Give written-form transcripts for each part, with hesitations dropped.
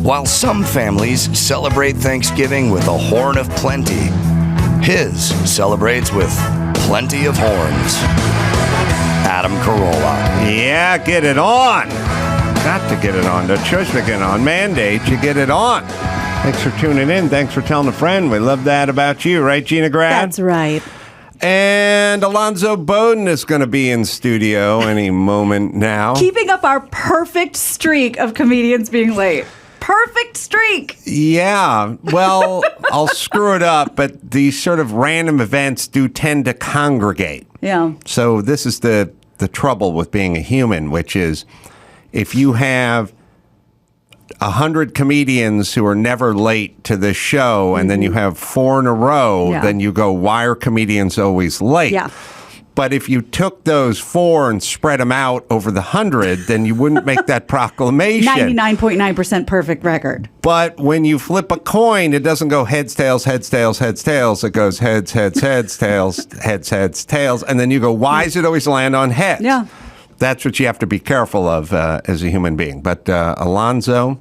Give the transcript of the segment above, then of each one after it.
While some families celebrate Thanksgiving with a horn of plenty, his celebrates with plenty of horns. Adam Carolla. Yeah, get it on. Got to get it on. No choice to get on. Mandate you get it on. Thanks for tuning in. Thanks for telling a friend. We love that about you, right, Gina Grad? That's right. And Alonzo Bodden is going to be in studio any moment now. Keeping up our perfect streak of comedians being late. Perfect streak. Yeah. Well, I'll screw it up, but these sort of random events do tend to congregate. Yeah. So this is the trouble with being a human, which is if you have 100 comedians who are never late to this show, and then you have 4 in a row, then you go, why are comedians always late? Yeah. But if you took those 4 and spread them out over the 100, then you wouldn't make that proclamation. 99.9% perfect record. But when you flip a coin, it doesn't go heads, tails, heads, tails, heads, tails. It goes heads, heads, heads, tails, heads, heads, tails. And then you go, why does it always land on heads? Yeah. That's what you have to be careful of as a human being. But Alonzo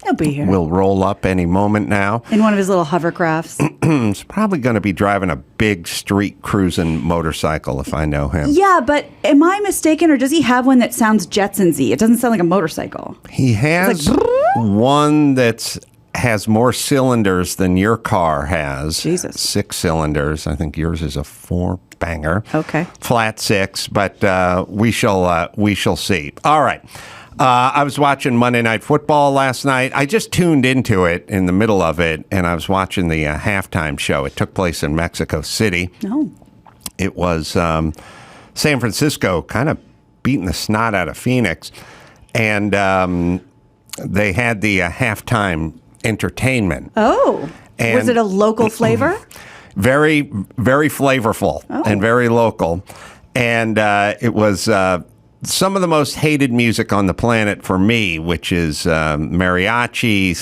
He'll be here. will roll up any moment now. In one of his little hovercrafts. He's probably going to be driving a big street cruising motorcycle if I know him. Yeah, but am I mistaken, or does he have one that sounds Jetsons-y? It doesn't sound like a motorcycle. He has one that has more cylinders than your car has. Jesus. 6 cylinders. I think yours is a 4-banger. Okay. Flat 6, but we shall see. All right. I was watching Monday Night Football last night. I just tuned into it in the middle of it, and I was watching the halftime show. It took place in Mexico City. Oh. It was San Francisco kind of beating the snot out of Phoenix, and they had the halftime entertainment. Oh. And was it a local flavor? Very, very flavorful and very local. And it was some of the most hated music on the planet for me, which is mariachi /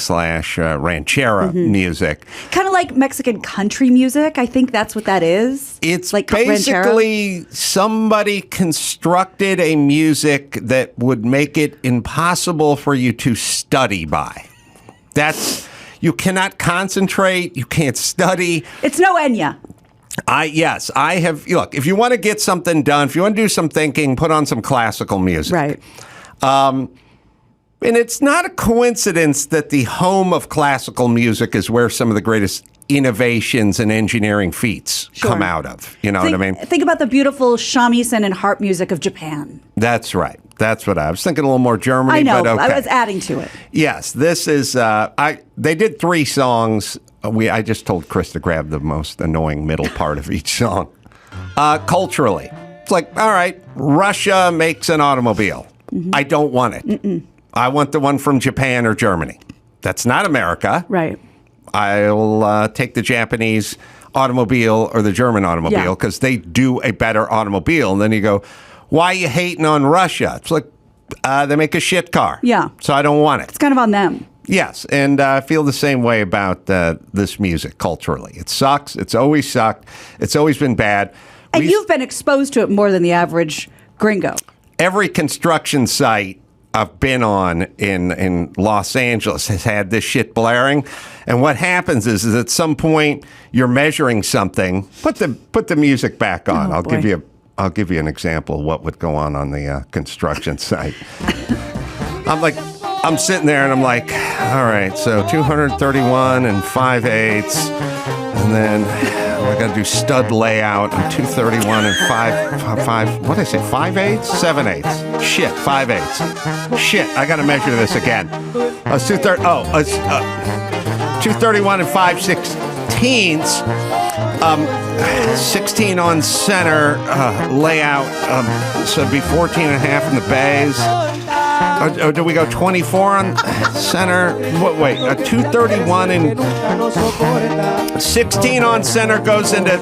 ranchera music. Kind of like Mexican country music. I think that's what that is. It's like basically ranchera. Somebody constructed a music that would make it impossible for you to study by. You cannot concentrate. You can't study. It's no Enya. Yes, I have. Look, if you want to get something done, if you want to do some thinking, put on some classical music. Right. And it's not a coincidence that the home of classical music is where some of the greatest innovations and engineering feats come out of. You know what I mean? Think about the beautiful shamisen and harp music of Japan. That's right. That's what I was thinking. A little more Germany. I know. But okay. I was adding to it. Yes, this is. They did 3 songs. I just told Chris to grab the most annoying middle part of each song. Culturally, it's like, all right, Russia makes an automobile. I don't want it. I want the one from Japan or Germany. That's not America. Right. I'll take the Japanese automobile or the German automobile because they do a better automobile. And then you go, why are you hating on Russia? It's like they make a shit car. Yeah. So I don't want it. It's kind of on them. Yes, and I feel the same way about this music culturally. It sucks. It's always sucked. It's always been bad. And you've been exposed to it more than the average gringo. Every construction site I've been on in Los Angeles has had this shit blaring. And what happens is at some point you're measuring something. Put the music back on. Oh, I'll give you an example of what would go on the construction site. I'm sitting there and I'm like, all right, so 231 and 5/8, and then I got to do stud layout and 231 and 5. What did I say? 5/8, 7/8. Shit, 5/8. Shit, I got to measure this again. It's 231 and 5/16. 16 on center layout, so it'd be 14 and a half in the bays. Or do we go 24 on center? Wait, 231 and 16 on center goes into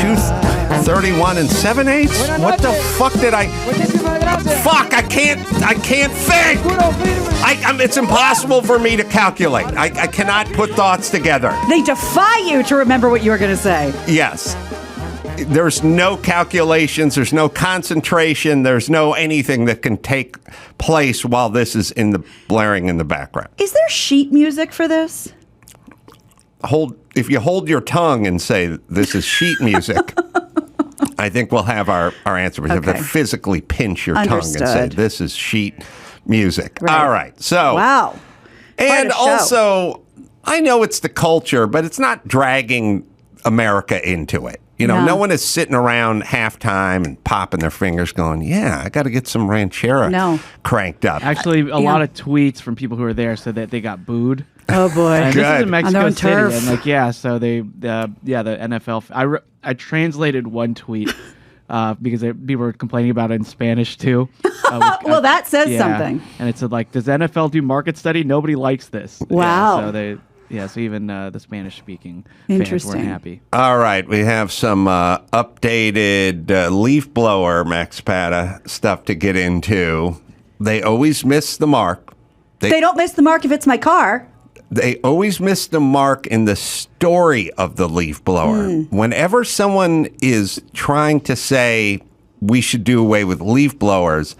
231 and 7/8? What the fuck did I... Fuck, I can't think! It's impossible for me to calculate. I cannot put thoughts together. They defy you to remember what you were going to say. Yes. there's no calculations, there's no concentration, there's no anything that can take place while this is blaring in the background. Is there sheet music for this? If you hold your tongue and say this is sheet music, I think we'll have our answer. We have to physically pinch your tongue and say this is sheet music. Right. All right. So wow. And also, I know it's the culture, but it's not dragging America into it. No one is sitting around halftime and popping their fingers going, yeah, I got to get some ranchera cranked up. Actually, a lot of tweets from people who were there said that they got booed. Oh, boy. And this is in Mexico City. Turf. And so the NFL, I translated one tweet because people were complaining about it in Spanish too. Well, that says something. And it said, does NFL do market study? Nobody likes this. Wow. So even the Spanish-speaking fans weren't happy. All right, we have some updated leaf blower Max Pata stuff to get into. They always miss the mark. They don't miss the mark if it's my car. They always miss the mark in the story of the leaf blower. Whenever someone is trying to say we should do away with leaf blowers,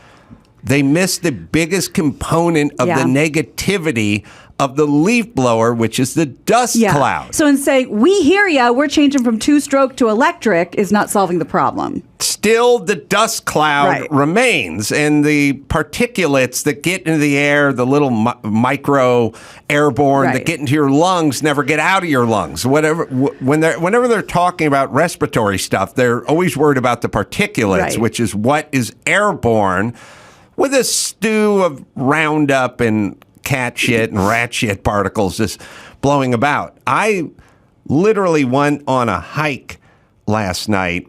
they miss the biggest component of the negativity of the leaf blower, which is the dust cloud. So in saying, we hear ya, we're changing from two-stroke to electric is not solving the problem. Still, the dust cloud remains, and the particulates that get into the air, the little micro airborne that get into your lungs, never get out of your lungs. Whenever they're talking about respiratory stuff, they're always worried about the particulates, which is what is airborne, with a stew of Roundup and cat shit and rat shit particles just blowing about. I literally went on a hike last night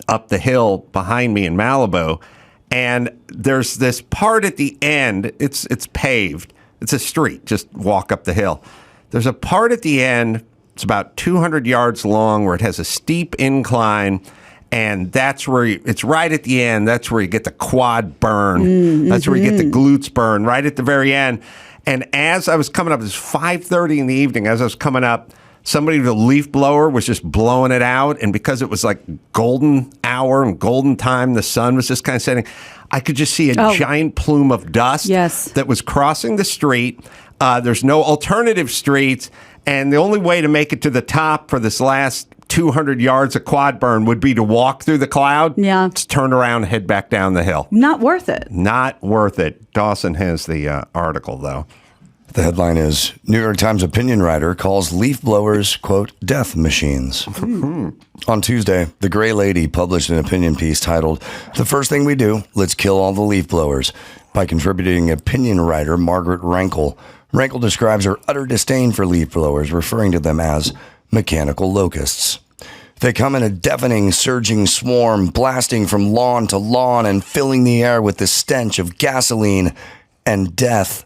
up the hill behind me in Malibu, and there's this part at the end. It's paved. It's a street. Just walk up the hill. There's a part at the end. It's about 200 yards long where it has a steep incline. And that's where it's right at the end. That's where you get the quad burn. That's where you get the glutes burn, right at the very end. And as I was coming up, it was 5:30 in the evening. As I was coming up, somebody with a leaf blower was just blowing it out. And because it was like golden hour and golden time, the sun was just kind of setting, I could just see a giant plume of dust that was crossing the street. There's no alternative streets. And the only way to make it to the top for this last 200 yards of quad burn would be to walk through the cloud. Yeah. Just turn around and head back down the hill. Not worth it. Not worth it. Dawson has the article, though. The headline is, New York Times opinion writer calls leaf blowers, quote, death machines. On Tuesday, The Gray Lady published an opinion piece titled, The First Thing We Do, Let's Kill All the Leaf Blowers, by contributing opinion writer Margaret Rankel. Rankel describes her utter disdain for leaf blowers, referring to them as mechanical locusts. They come in a deafening, surging swarm, blasting from lawn to lawn and filling the air with the stench of gasoline and death.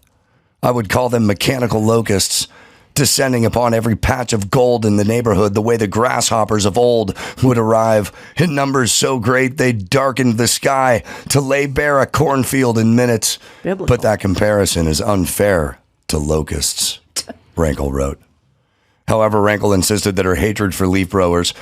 I would call them mechanical locusts, descending upon every patch of gold in the neighborhood the way the grasshoppers of old would arrive, in numbers so great they darkened the sky to lay bare a cornfield in minutes. Biblical. But that comparison is unfair to locusts, Rankel wrote. However, Rankel insisted that her hatred for leaf blowers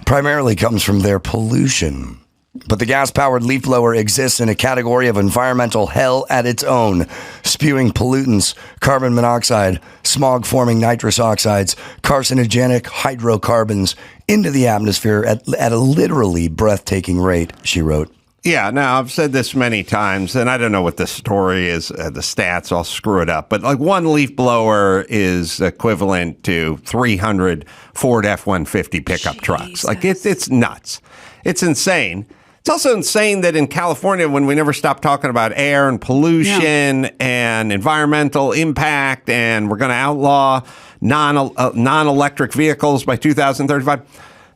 primarily comes from their pollution. But the gas-powered leaf blower exists in a category of environmental hell at its own, spewing pollutants, carbon monoxide, smog-forming nitrous oxides, carcinogenic hydrocarbons into the atmosphere at a literally breathtaking rate, she wrote. Yeah, now I've said this many times, and I don't know what the story is, the stats, I'll screw it up, but like one leaf blower is equivalent to 300 Ford F-150 pickup trucks. Like it's nuts. It's insane. It's also insane that in California, when we never stop talking about air and pollution and environmental impact, and we're going to outlaw non-electric vehicles by 2035,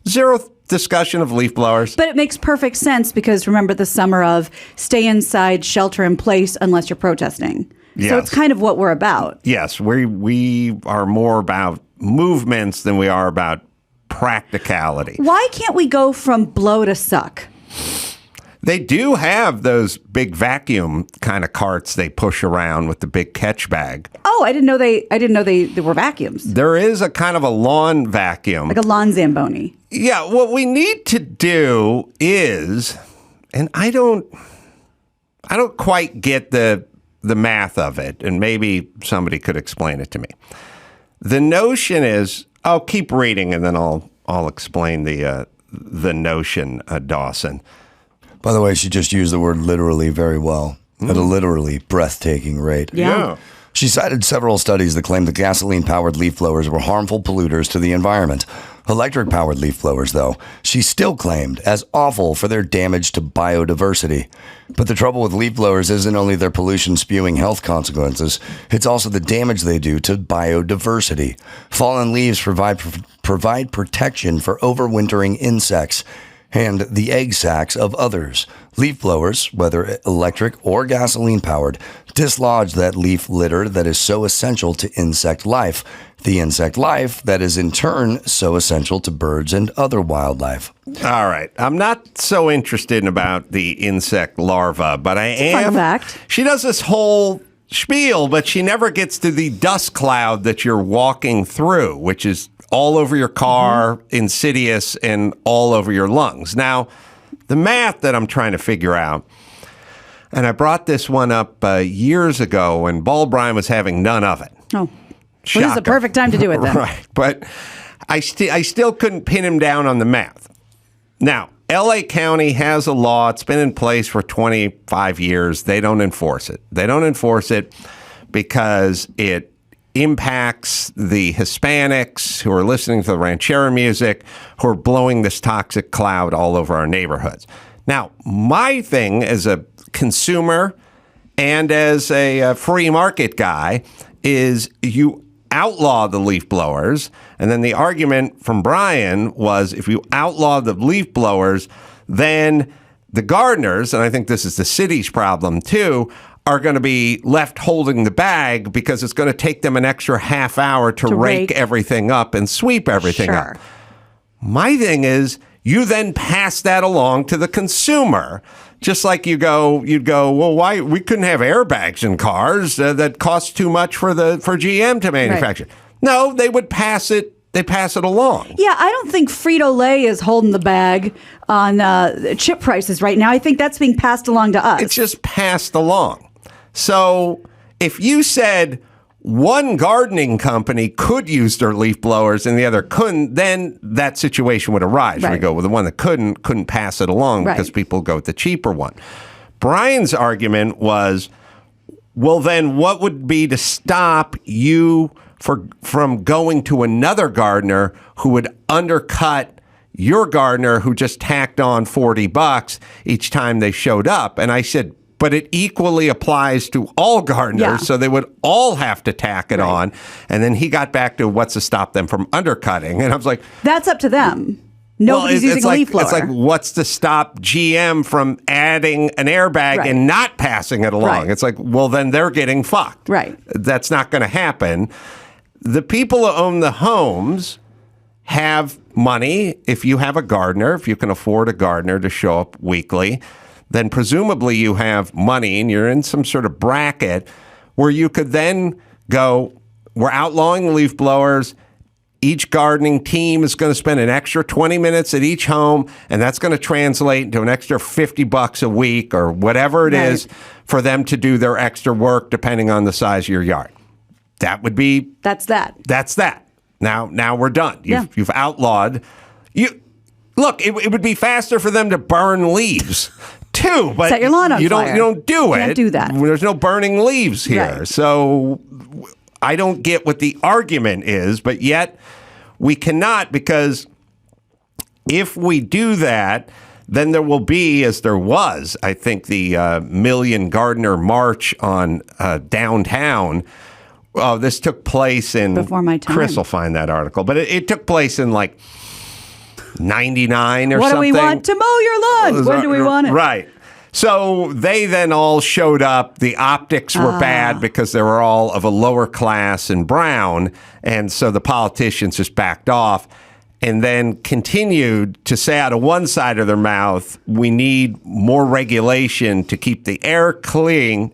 zero discussion of leaf blowers. But it makes perfect sense because remember the summer of stay inside, shelter in place unless you're protesting. Yes. So it's kind of what we're about. Yes, we are more about movements than we are about practicality. Why can't we go from blow to suck? They do have those big vacuum kind of carts they push around with the big catch bag. Oh, I didn't know they were vacuums. There is a kind of a lawn vacuum. Like a lawn Zamboni. Yeah, what we need to do is, and I don't quite get the math of it, and maybe somebody could explain it to me. The notion is, I'll keep reading and then I'll explain the notion, Dawson. By the way, she just used the word literally very well, at a literally breathtaking rate. Yeah. She cited several studies that claimed that gasoline-powered leaf blowers were harmful polluters to the environment. Electric-powered leaf blowers, though, she still claimed as awful for their damage to biodiversity. But the trouble with leaf blowers isn't only their pollution-spewing health consequences, it's also the damage they do to biodiversity. Fallen leaves provide protection for overwintering insects and the egg sacs of others. Leaf blowers, whether electric or gasoline-powered, dislodge that leaf litter that is so essential to insect life. The insect life that is in turn so essential to birds and other wildlife. All right. I'm not so interested about the insect larva, but I am. Fun fact. She does this whole spiel, but she never gets to the dust cloud that you're walking through, which is all over your car, insidious, and all over your lungs. Now, the math that I'm trying to figure out, and I brought this one up years ago when Ball Bryan was having none of it. Oh. Well, this is the Shocker. perfect time to do it then. Right. But I still couldn't pin him down on the math. Now, L.A. County has a law. It's been in place for 25 years. They don't enforce it. They don't enforce it because it impacts the Hispanics who are listening to the ranchera music, who are blowing this toxic cloud all over our neighborhoods. Now, my thing as a consumer and as a free market guy is you outlaw the leaf blowers. And then the argument from Brian was if you outlaw the leaf blowers, then the gardeners, and I think this is the city's problem too, are going to be left holding the bag because it's going to take them an extra half hour to rake everything up and sweep everything up. My thing is, you then pass that along to the consumer. Just like you'd go, well, why we couldn't have airbags in cars? That costs too much for GM to manufacture. Right. No, they would pass it. They pass it along. Yeah, I don't think Frito-Lay is holding the bag on chip prices right now. I think that's being passed along to us. It's just passed along. So if you said one gardening company could use their leaf blowers and the other couldn't, then that situation would arise. Right. We go, well, the one that couldn't pass it along because people go with the cheaper one. Brian's argument was, well, then what would be to stop you from going to another gardener who would undercut your gardener who just tacked on $40 each time they showed up? And I said, but it equally applies to all gardeners, so they would all have to tack it on. And then he got back to what's to stop them from undercutting. And I was like, that's up to them. Nobody's using a leaf blower. It's like, what's to stop GM from adding an airbag and not passing it along? Right. It's like, well, then they're getting fucked. Right. That's not going to happen. The people who own the homes have money. If you have a gardener, if you can afford a gardener to show up weekly, then presumably you have money and you're in some sort of bracket where you could then go, we're outlawing leaf blowers. Each gardening team is going to spend an extra 20 minutes at each home, and that's going to translate into an extra $50 a week or whatever it is for them to do their extra work depending on the size of your yard. That would be... That's that. That's that. Now we're done. You've outlawed... Look, it would be faster for them to burn leaves too, but set your lawn on you fire. don't do it. Can't do that. There's no burning leaves here. Right. So I don't get what the argument is, but yet we cannot, because if we do that, then there will be, as there was, I think, the Million Gardener March on downtown. Oh, this took place in... Before my time. Chris will find that article. But it took place in like 99 or what something. What do we want? To mow your lawn. When do we want it? Right. So they then all showed up. The optics were bad because they were all of a lower class and brown. And so the politicians just backed off. and then continued to say out of one side of their mouth, we need more regulation to keep the air clean,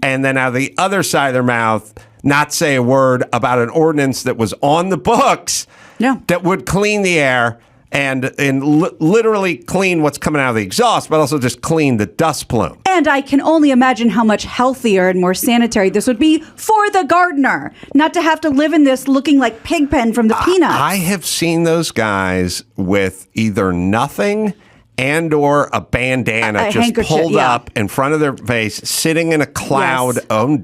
and then out of the other side of their mouth, not say a word about an ordinance that was on the books that would clean the air and literally clean what's coming out of the exhaust, but also just clean the dust plume. And I can only imagine how much healthier and more sanitary this would be for the gardener, not to have to live in this looking like Pigpen from the Peanuts. I have seen those guys with either nothing and or a bandana just pulled up in front of their face, sitting in a cloud,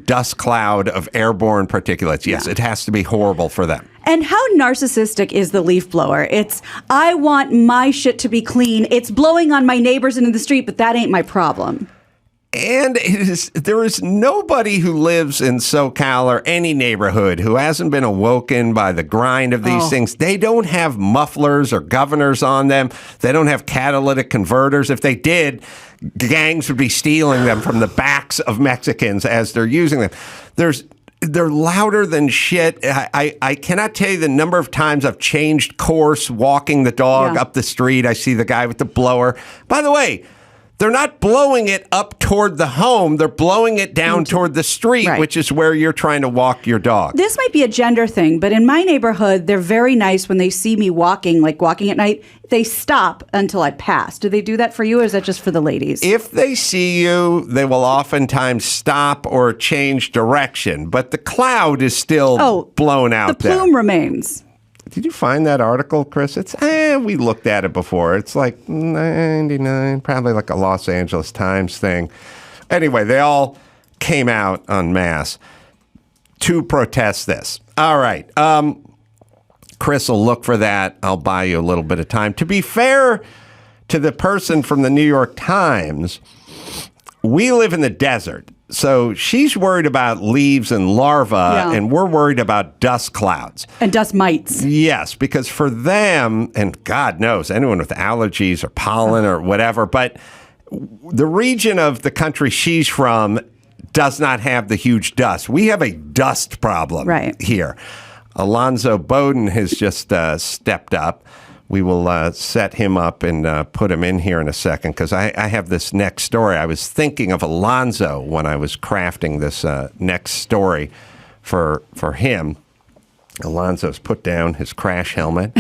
dust cloud of airborne particulates. Yes, it has to be horrible for them. And how narcissistic is the leaf blower? It's, I want my shit to be clean. It's blowing on my neighbors into the street, but that ain't my problem. And there is nobody who lives in SoCal or any neighborhood who hasn't been awoken by the grind of these things. They don't have mufflers or governors on them. They don't have catalytic converters. If they did, gangs would be stealing them from the backs of Mexicans as they're using them. They're louder than shit. I cannot tell you the number of times I've changed course walking the dog up the street. I see the guy with the blower. By the way, they're not blowing it up toward the home. They're blowing it down toward the street, which is where you're trying to walk your dog. This might be a gender thing, but in my neighborhood, they're very nice when they see me walking at night. They stop until I pass. Do they do that for you, or is that just for the ladies? If they see you, they will oftentimes stop or change direction, but the cloud is still blown out there. The plume remains. Did you find that article, Chris? It's we looked at it before. It's like 99, probably like a Los Angeles Times thing. Anyway, they all came out en masse to protest this. All right. Chris will look for that. I'll buy you a little bit of time. To be fair to the person from the New York Times, we live in the desert. So she's worried about leaves and larvae, and we're worried about dust clouds. And dust mites. Yes, because for them, and God knows, anyone with allergies or pollen or whatever, but the region of the country she's from does not have the huge dust. We have a dust problem here. Alonzo Bodden has just stepped up. We will set him up and put him in here in a second because I have this next story. I was thinking of Alonzo when I was crafting this next story for him. Alonzo's put down his crash helmet.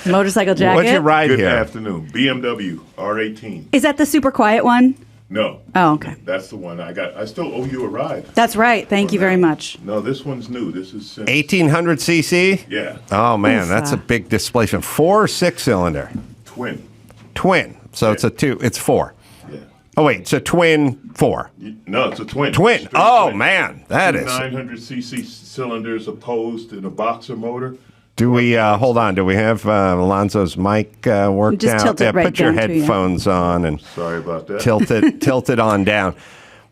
Motorcycle jacket. What'd you ride Good here? Good afternoon. BMW R18. Is that the super quiet one? No. Oh, okay. That's the one I got. I still owe you a ride. That's right. Thank you very much. No, this one's new. This is 1800 cc? Yeah. Oh, man, that's a big displacement. 4 or 6-cylinder? Twin. So it's a 2. It's 4. Yeah. Oh, wait. It's a twin 4. No, it's a twin. Twin. Straight Oh, twin. man. That is. 900 cc cylinders opposed in a boxer motor. Do we, hold on, do we have Alonzo's mic worked Just out? tilt it right put your down to you. headphones on and Sorry about that. tilt it on down.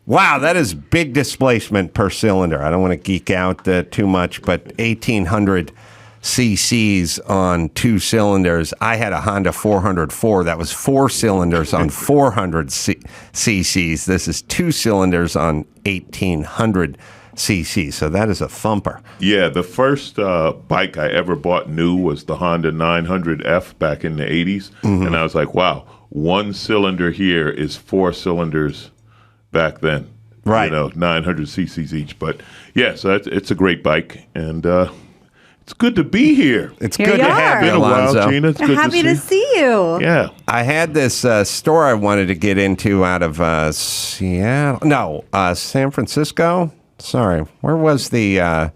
Wow, that is big displacement per cylinder. I don't want to geek out too much, but 1,800 cc's on 2 cylinders. I had a Honda 404. That was 4 cylinders on 400 cc's. This is 2 cylinders on 1,800 cc, so that is a thumper. Yeah, the first bike I ever bought new was the Honda 900F back in the 80s. Mm-hmm. And I was like, wow, 1 cylinder here is 4 cylinders back then. Right. 900 cc's each. But yeah, so it's a great bike. And it's good to be here. It's Here good you to are. have you, Been a while, Alonzo. Gina. It's good Happy to see you. Yeah. I had this store I wanted to get into out of Seattle. No, San Francisco. Sorry, where's the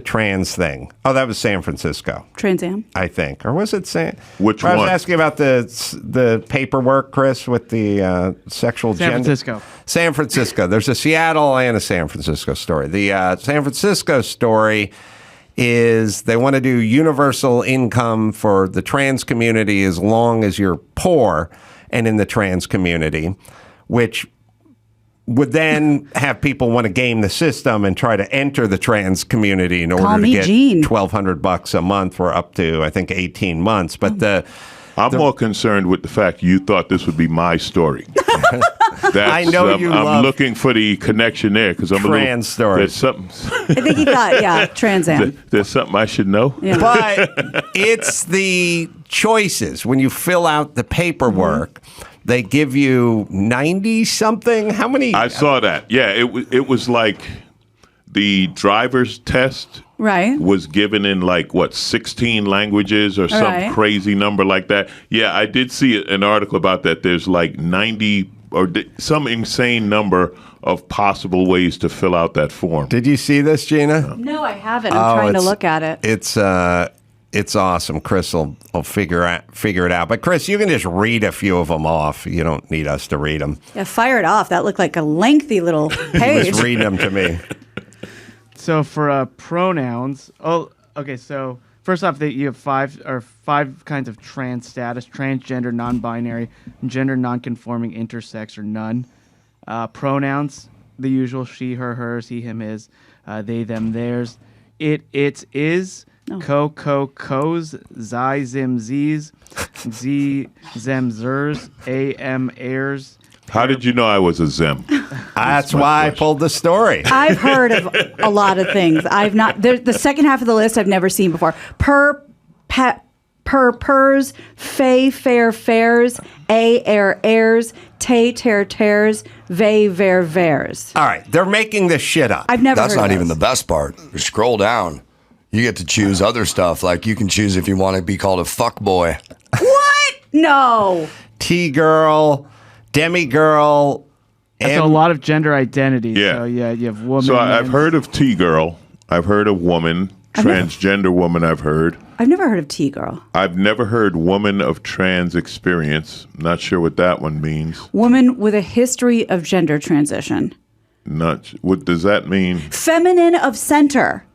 trans thing? Oh, that was San Francisco. Trans Am? I think. Or was it San? Which I was one? asking about the paperwork, Chris, with the sexual San gender. Francisco. San Francisco. There's a Seattle and a San Francisco story. The San Francisco story is they want to do universal income for the trans community as long as you're poor and in the trans community, which would then have people want to game the system and try to enter the trans community in order to get $1,200 a month for up to, I think, 18 months. But I'm more concerned with the fact you thought this would be my story. I know you I'm love looking for the connection there because I'm trans stories. There's something. I think he thought, Trans Am. There's something I should know. Yeah. But it's the choices. When you fill out the paperwork, they give you 90 something. How many? I saw that. Yeah, it was like the driver's test Right. was given in 16 languages or some Right. crazy number like that. Yeah, I did see an article about that. There's 90 or some insane number of possible ways to fill out that form. Did you see this, Gina? No, I haven't. I'm trying to look at it. It's awesome. Chris will figure it out. But Chris, you can just read a few of them off. You don't need us to read them. Yeah, fire it off. That looked like a lengthy little page. Just read them to me. So for pronouns, okay. So first off, you have five kinds of trans status: transgender, non-binary, gender non-conforming, intersex, or none. Pronouns, the usual: she, her, hers, he, him, his, they, them, theirs. It, its, is. Co, cos, xi, zim, z's, z, zem, zers, am, airs. How did you know I was a Zim? That's why I pulled the story. I've heard of a lot of things. I've not. The second half of the list I've never seen before. Pers, fay, fair, fairs, airs, tears, vey, vers. All right, they're making this shit up. I've never That's heard not of even the those. best part. Scroll down. You get to choose other stuff. Like you can choose if you want to be called a fuck boy. What? No. T-girl, demi-girl. So a lot of gender identities. Yeah. So yeah, you have woman. So I've men's. heard of T-girl. I've heard of woman. Transgender woman I've heard. I've never heard of T-girl. I've never heard woman of trans experience. Not sure what that one means. Woman with a history of gender transition. What does that mean? Feminine of center.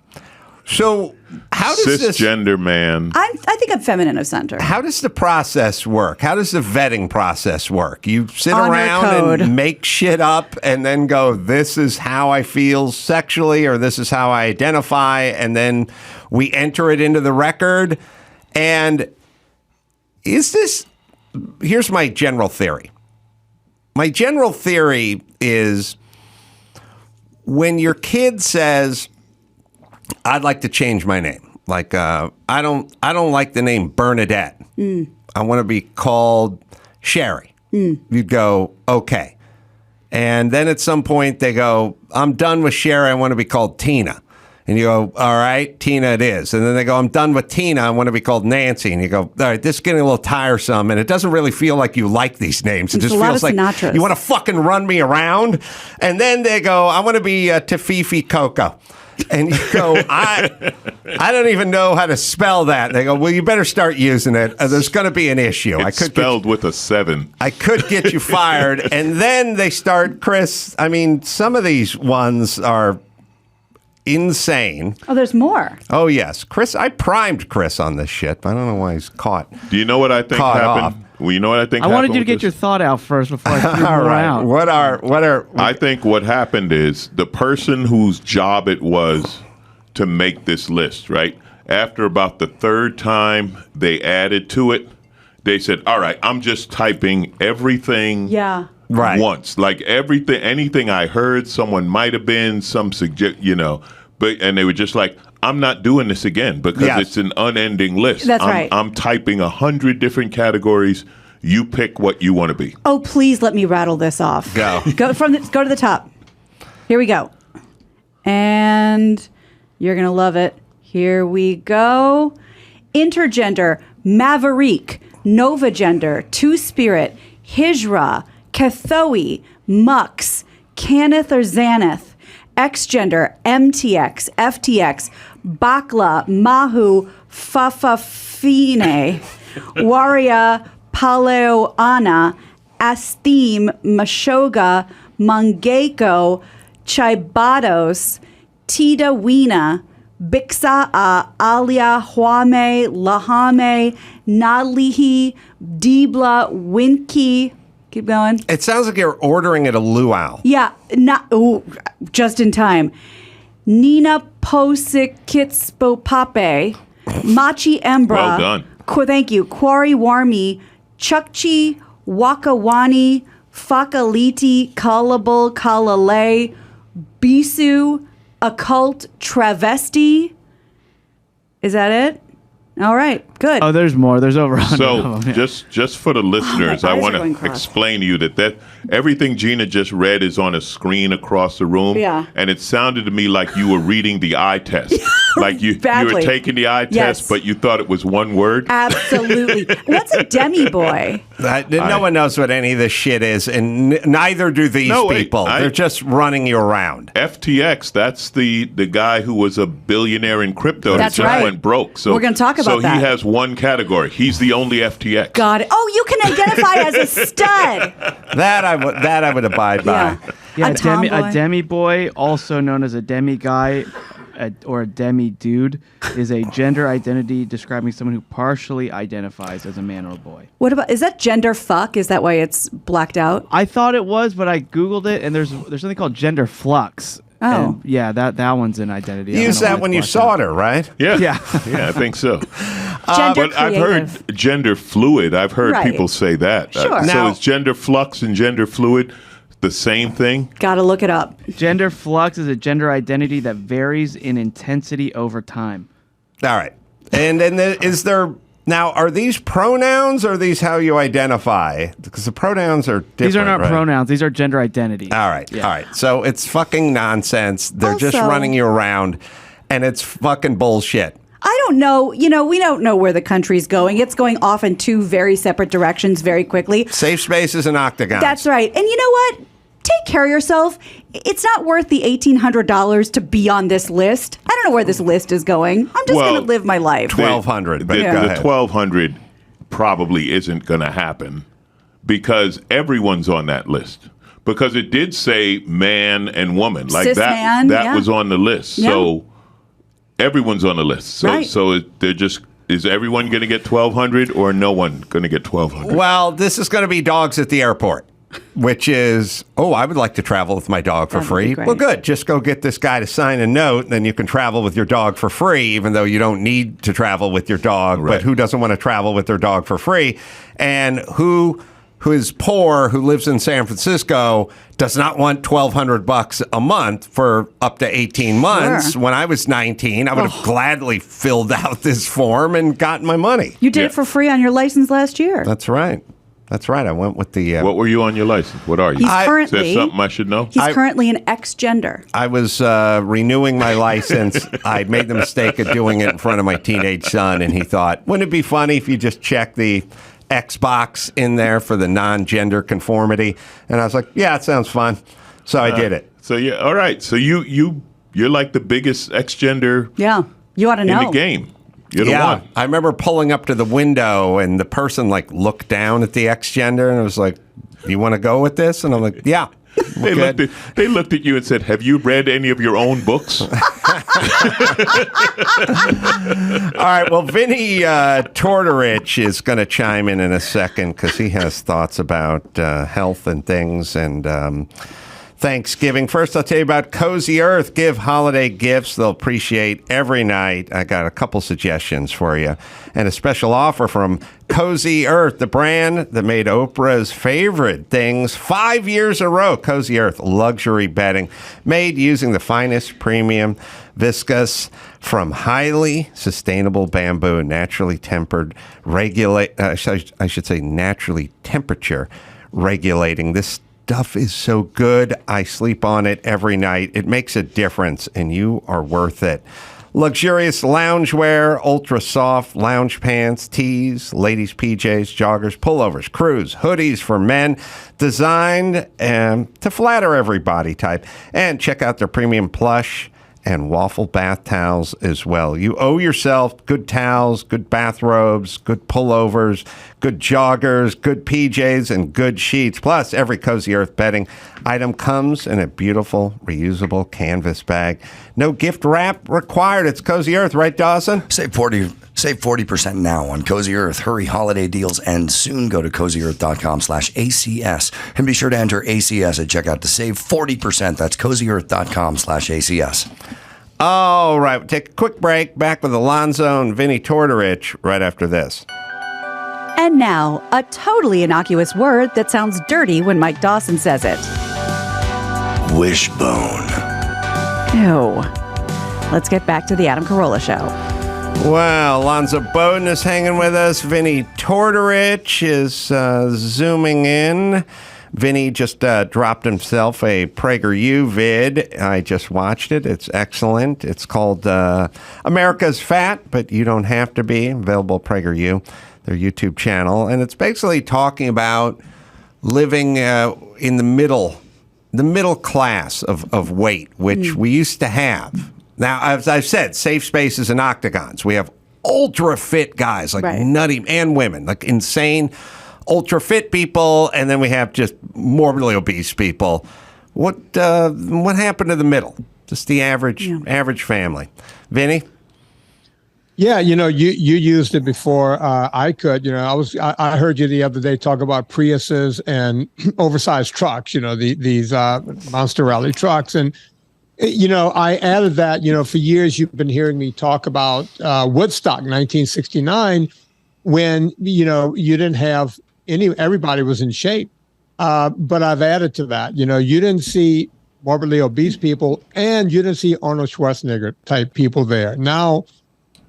So how does this? Cisgender man. I think I'm feminine of center. How does the process work? How does the vetting process work? You sit Honor around code. and make shit up and then go, this is how I feel sexually or this is how I identify, and then we enter it into the record. And here's my general theory. My general theory is when your kid says, I'd like to change my name. Like I don't like the name Bernadette. I want to be called Sherry. You'd go, okay. And then at some point they go, I'm done with Sherry. I want to be called Tina. And you go, all right, Tina it is. And then they go, I'm done with Tina. I want to be called Nancy. And you go, all right, this is getting a little tiresome. And it doesn't really feel like you like these names. It It's just a lot feels of like Sinatras. you want to fucking run me around. And then they go, I want to be Tafifi Coco. And you go, I don't even know how to spell that. They go, well, you better start using it. There's going to be an issue. It's spelled with a 7. I could get you fired. And then they start, Chris, I mean, some of these ones are insane. Oh, there's more. Oh, yes. Chris, I primed Chris on this shit, but I don't know why he's caught. Do you know what I think Caught happened? Well, you know what I think I happened wanted you to with get this? your thought out first before I threw All more right. out. What are I think what happened is the person whose job it was to make this list, right? After about the third time they added to it, they said, all right, I'm just typing everything Yeah. Right. once. Like everything, anything I heard, someone might have been, some suggest, and they were just like, I'm not doing this again because Yes. it's an unending list. That's right. I'm typing 100 different categories. You pick what you want to be. Oh, please let me rattle this off. Go. Go to the top. Here we go. And you're going to love it. Here we go. Intergender, maverick, novagender, two-spirit, hijra, Cathoe, mux, Caneth or Xaneth, Xgender, MTX, FTX, Bakla, Mahu, Fafafine, Waria, Paleoana, Astheme, Mashoga, Mangeko, Chibados, Tida Wina, Bixa, Alia, Huame, Lahame, Nalihi, Dibla, Winky. Keep going. It sounds like you're ordering at a luau. Yeah, just in time. Nina Posikitspo Pape, Machi Embra. Well done. Thank you. Quarry Warmi, Chukchi, Wakawani, Fakaliti, Kalabul, Kalalay, Bisu, Occult, Travesti. Is that it? All right, good. Oh, there's more. There's over 100 So of them. Yeah. just for the listeners, my I eyes want are going to cross. explain to you that everything Gina just read is on a screen across the room. Yeah. And it sounded to me like you were reading the eye test. Like you were Badly. taking the eye Yes. test, but you thought it was one word. Absolutely. What's a demi boy? No one knows what any of this shit is, and neither do these No, wait, people. They're just running you around. FTX, that's the guy who was a billionaire in crypto That's that just right. went broke. So We're gonna talk about so that. he has one category. He's the only FTX. Got it. Oh, you can identify as a stud. That I would abide by. Yeah. Yeah, A tomboy. a demi boy, also known as a demi guy or a demi dude, is a gender identity describing someone who partially identifies as a man or a boy. What about, is that gender fuck? Is that why it's blacked out? I thought it was, but I Googled it, and there's something called gender flux. Oh. And yeah, that one's an identity. I You don't used know why that it's when you blacked saw out. her, right? Yeah. Yeah. Yeah, I think so. Gender But I've heard creative. gender fluid. I've heard Right. people say that. Sure. So Now- is gender flux and gender fluid the same thing? Gotta look it up. Gender flux is a gender identity that varies in intensity over time. All right. And then is there now? Are these pronouns or are these how you identify? Because the pronouns are different. These are not right? pronouns; these are gender identities. All right. Yeah. All right. So it's fucking nonsense. They're just Also- running you around, and it's fucking bullshit. I don't know. You know, we don't know where the country's going. It's going off in two very separate directions very quickly. Safe spaces and octagons. That's right. And you know what? Take care of yourself. It's not worth the $1,800 to be on this list. I don't know where this list is going. I'm just Well, going to live my life. 1,200. But The, go the ahead. 1,200 probably isn't going to happen because everyone's on that list. Because it did say man and woman. Like Cis that man, that yeah. was on the list. Yeah. So everyone's on the list. So Right. they're just is everyone going to get 1,200 or no one going to get 1,200? Well, this is going to be dogs at the airport, which is, I would like to travel with my dog for That would be free. great. Well, good. Just go get this guy to sign a note, and then you can travel with your dog for free, even though you don't need to travel with your dog. Right. But who doesn't want to travel with their dog for free? And who is poor, who lives in San Francisco, does not want $1,200 a month for up to 18 months. Sure. When I was 19, I would have gladly filled out this form and gotten my money. You did Yeah. it for free on your license last year. That's right. That's right. I went with the. What were you on your license? What are you? He's Is that currently something I should know? he's I- currently an ex-gender. I was renewing my license. I made the mistake of doing it in front of my teenage son, and he thought, wouldn't it be funny if you just check the Xbox in there for the non-gender conformity? And I was like, yeah, it sounds fun. So I did it. So yeah, all right. So you're like the biggest ex-gender Yeah, you ought to in know. the game. You're the Yeah, one. I remember pulling up to the window, and the person looked down at the ex-gender, and I was like, you want to go with this? And I'm like, yeah. They good. looked at you and said, "Have you read any of your own books?" All right. Well, Vinnie Tortorich is going to chime in a second because he has thoughts about health and things and Thanksgiving. First, I'll tell you about Cozy Earth. Give holiday gifts they'll appreciate every night. I got a couple suggestions for you. And a special offer from Cozy Earth, the brand that made Oprah's favorite things 5 years in a row. Cozy Earth luxury bedding made using the finest premium viscose from highly sustainable bamboo, naturally tempered, I should say naturally temperature regulating. This stuff is so good. I sleep on it every night. It makes a difference, and you are worth it. Luxurious loungewear, ultra soft lounge pants, tees, ladies' PJs, joggers, pullovers, crews, hoodies for men, designed to flatter every body type. And check out their premium plush and waffle bath towels as well. You owe yourself good towels, good bathrobes, good pullovers, good joggers, good PJs, and good sheets. Plus, every Cozy Earth bedding item comes in a beautiful, reusable canvas bag. No gift wrap required. It's Cozy Earth, right, Dawson? Save 40% now on Cozy Earth. Hurry, holiday deals end soon. Go to cozyearth.com/ACS and be sure to enter ACS at checkout to save 40%. That's cozyearth.com/ACS. All right, we'll take a quick break. Back with Alonzo and Vinnie Tortorich right after this. And now, a totally innocuous word that sounds dirty when Mike Dawson says it. Wishbone. Ew. Let's get back to the Adam Carolla Show. Well, Alonzo Bodden is hanging with us. Vinnie Tortorich is zooming in. Vinnie just dropped himself a PragerU vid. I just watched it. It's excellent. It's called America's Fat, but you don't have to be. Available at PragerU, their YouTube channel. And it's basically talking about living in the middle class of weight, which we used to have. Now, as I've said, safe spaces and octagons. We have ultra fit guys, like nutty, and women, like insane, ultra fit people, and then we have just morbidly obese people. What happened to the middle? Just the average family. Vinny? Yeah, you used it before I could. I heard you the other day talk about Priuses and oversized trucks. These monster rally trucks, and I added that. For years you've been hearing me talk about Woodstock, 1969, when you didn't have everybody was in shape, but I've added to that. You didn't see morbidly obese people, and you didn't see Arnold Schwarzenegger type people there. Now,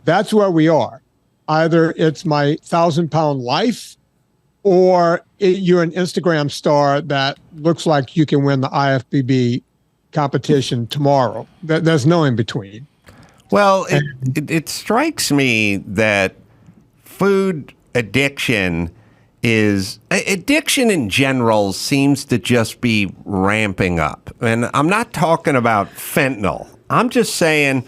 that's where we are. Either it's my 1,000-pound life, or you're an Instagram star that looks like you can win the IFBB competition tomorrow. There's no in between. Well, it strikes me that food addiction in general seems to just be ramping up. And I'm not talking about fentanyl. I'm just saying,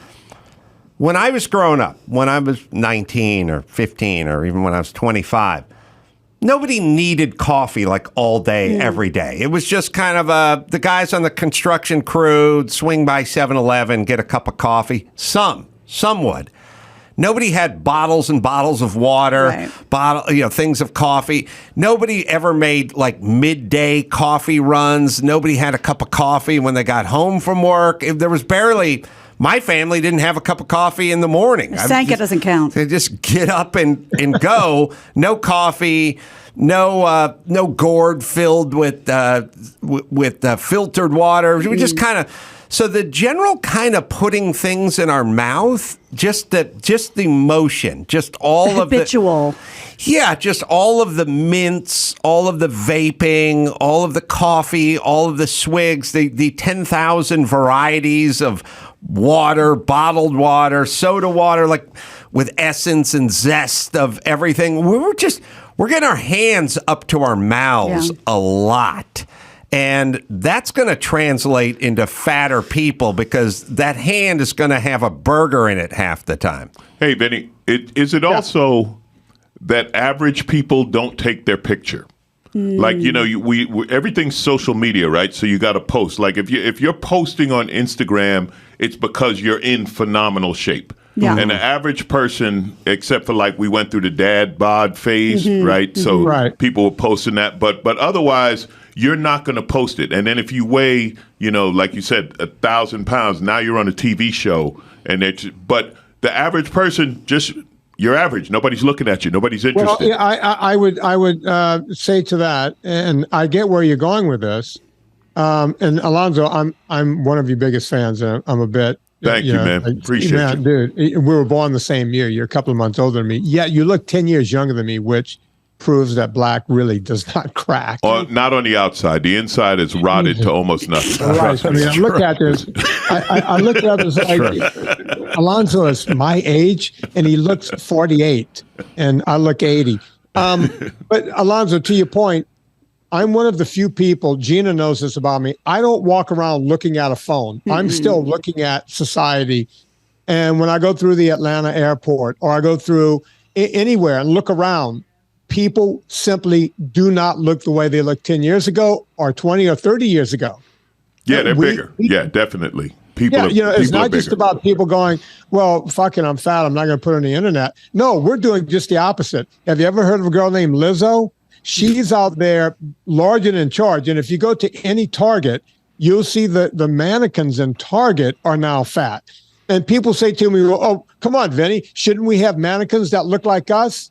when I was growing up, when I was 19 or 15, or even when I was 25, nobody needed coffee like all day, every day. It was just kind of the guys on the construction crew would swing by 7-Eleven, get a cup of coffee. Some would. Nobody had bottles and bottles of water, things of coffee. Nobody ever made like midday coffee runs. Nobody had a cup of coffee when they got home from work. There was barely. My family didn't have a cup of coffee in the morning. Sanka doesn't count. They just get up and go. No coffee, no gourd filled with filtered water. We just kind of. So the general kind of putting things in our mouth, just the motion, just all of the habitual. Yeah, just all of the mints, all of the vaping, all of the coffee, all of the swigs, the 10,000 varieties of water, bottled water, soda water, like with essence and zest of everything. We're getting our hands up to our mouths a lot. And that's going to translate into fatter people, because that hand is going to have a burger in it half the time. Hey, Vinny, is it also that average people don't take their picture? Like, we everything's social media, right? So you got to post. Like if you're posting on Instagram, it's because you're in phenomenal shape. Yeah. And the average person, except for like we went through the dad bod phase, right? So people were posting that, but otherwise you're not going to post it. And then if you weigh, like you said, 1,000 pounds, now you're on a TV show, but the average person you're average. Nobody's looking at you. Nobody's interested. Well, I would say to that, and I get where you're going with this. And Alonzo, I'm one of your biggest fans. I'm a bit. Thank you, man. Appreciate you. Dude, we were born the same year. You're a couple of months older than me. Yet you look 10 years younger than me, which proves that black really does not crack. Not on the outside. The inside is rotted to almost nothing. Right. I mean, I look at this. I look at this like Alonzo is my age, and he looks 48, and I look 80. But Alonzo, to your point, I'm one of the few people, Gina knows this about me, I don't walk around looking at a phone. I'm still looking at society. And when I go through the Atlanta airport, or I go through anywhere and look around, people simply do not look the way they looked 10 years ago or 20 or 30 years ago. Yeah, they're bigger. Yeah, definitely. It's not just about people going, well, fucking, I'm fat, I'm not going to put it on the internet. No, we're doing just the opposite. Have you ever heard of a girl named Lizzo? She's out there large and in charge. And if you go to any Target, you'll see the mannequins in Target are now fat. And people say to me, well, oh, come on, Vinny, shouldn't we have mannequins that look like us?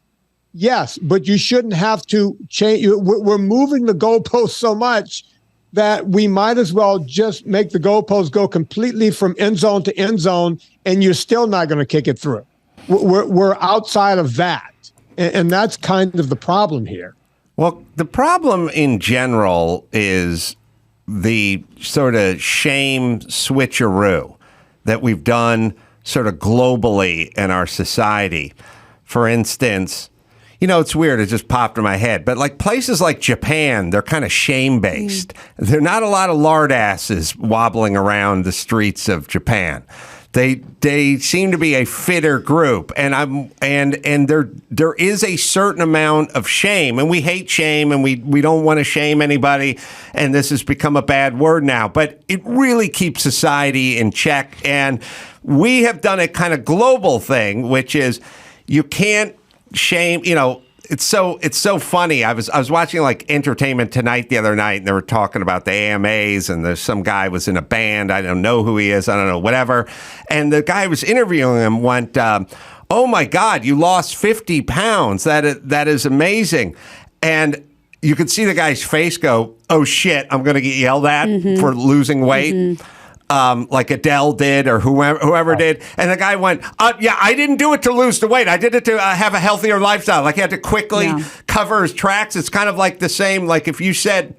Yes, but you shouldn't have to change. We're moving the goalposts so much that we might as well just make the goalposts go completely from end zone to end zone, and you're still not going to kick it through. We're outside of that, and that's kind of the problem here. Well, the problem in general is the sort of shame switcheroo that we've done sort of globally in our society. For instance, it's weird. It just popped in my head. But like places like Japan, they're kind of shame-based. There are not a lot of lard asses wobbling around the streets of Japan. They seem to be a fitter group, and there is a certain amount of shame, and we hate shame, and we don't want to shame anybody, and this has become a bad word now, but it really keeps society in check, and we have done a kind of global thing, which is you can't shame. It's so funny. I was watching like Entertainment Tonight the other night, and they were talking about the AMAs, and there's some guy was in a band. I don't know who he is. I don't know, whatever. And the guy was interviewing him went, "Oh my God, you lost 50 pounds. That is amazing." And you could see the guy's face go, "Oh shit, I'm going to get yelled at for losing weight." Like Adele did or whoever did. And the guy went, yeah, I didn't do it to lose the weight. I did it to have a healthier lifestyle. Like he had to quickly cover his tracks. It's kind of like the same, like if you said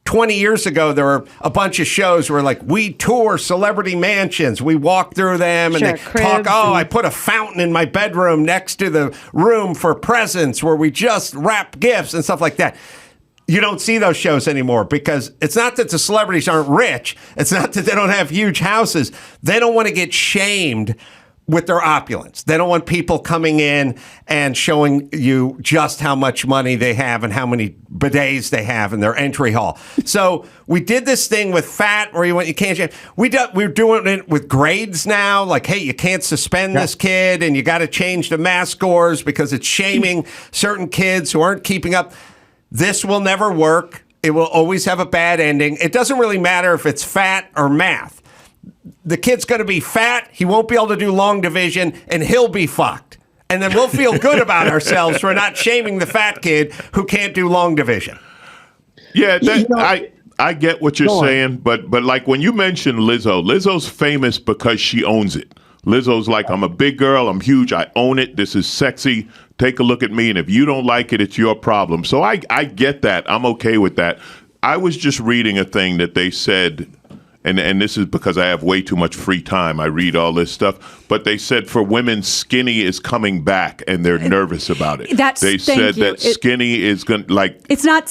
20 years ago, there were a bunch of shows where like we tour celebrity mansions. We walk through them and they talk, I put a fountain in my bedroom next to the room for presents where we just wrap gifts and stuff like that. You don't see those shows anymore because it's not that the celebrities aren't rich. It's not that they don't have huge houses. They don't want to get shamed with their opulence. They don't want people coming in and showing you just how much money they have and how many bidets they have in their entry hall. So we did this thing with fat where you can't shame. We're doing it with grades now. Like, hey, you can't suspend this kid and you got to change the math scores because it's shaming certain kids who aren't keeping up. This will never work. It will always have a bad ending. It doesn't really matter if it's fat or math. The kid's going to be fat. He won't be able to do long division, and he'll be fucked. And then we'll feel good about ourselves for not shaming the fat kid who can't do long division. Yeah, I get what you're saying, but like when you mention Lizzo's famous because she owns it. Lizzo's like, I'm a big girl, I'm huge, I own it, this is sexy, take a look at me, and if you don't like it, it's your problem. So I get that, I'm okay with that. I was just reading a thing that they said, and this is because I have way too much free time, I read all this stuff, but they said for women, skinny is coming back, and they're nervous about it. They said that skinny is going to, like... It's not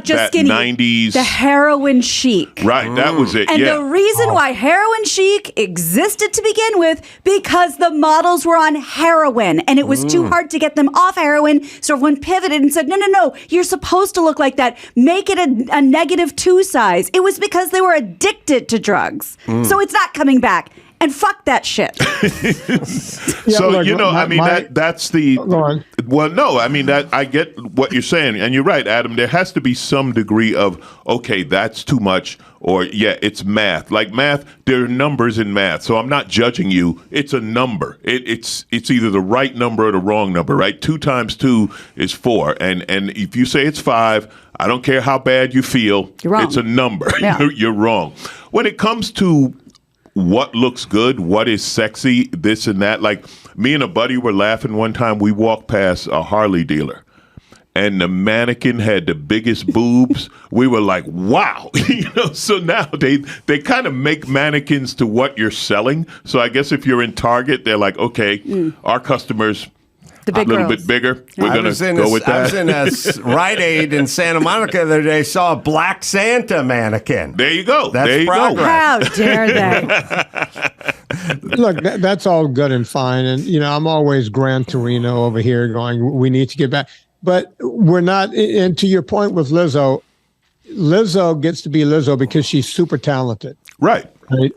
just skinny. 90s... The heroin chic. Right, that was it, And the reason why heroin chic existed to begin with, because the models were on heroin, and it was too hard to get them off heroin, so everyone pivoted and said, no, you're supposed to look like that. Make it a -2 size. It was because they were addicted to drugs. So it's not coming back. And fuck that shit. So, that's the... Go on. Well, no, I mean, that I get what you're saying. And you're right, Adam. There has to be some degree of, okay, that's too much. Or, yeah, it's math. Like math, there are numbers in math. So I'm not judging you. It's a number. It's either the right number or the wrong number, right? 2 times 2 is 4. And if you say it's 5, I don't care how bad you feel. You're wrong. It's a number. Yeah. You're wrong. When it comes to what looks good, what is sexy, this and that. Like me and a buddy were laughing one time. We walked past a Harley dealer and the mannequin had the biggest boobs. We were like, wow. So now they kind of make mannequins to what you're selling. So I guess if you're in Target, they're like, okay, our customers The big a little girls. bit bigger. We're going to go with that. I was in a Rite Aid in Santa Monica the other day, saw a Black Santa mannequin. There you go. That's there you progress. go. How dare they? Look, that's all good and fine. And, I'm always Gran Torino over here going, we need to get back. But we're not, and to your point with Lizzo gets to be Lizzo because she's super talented. Right.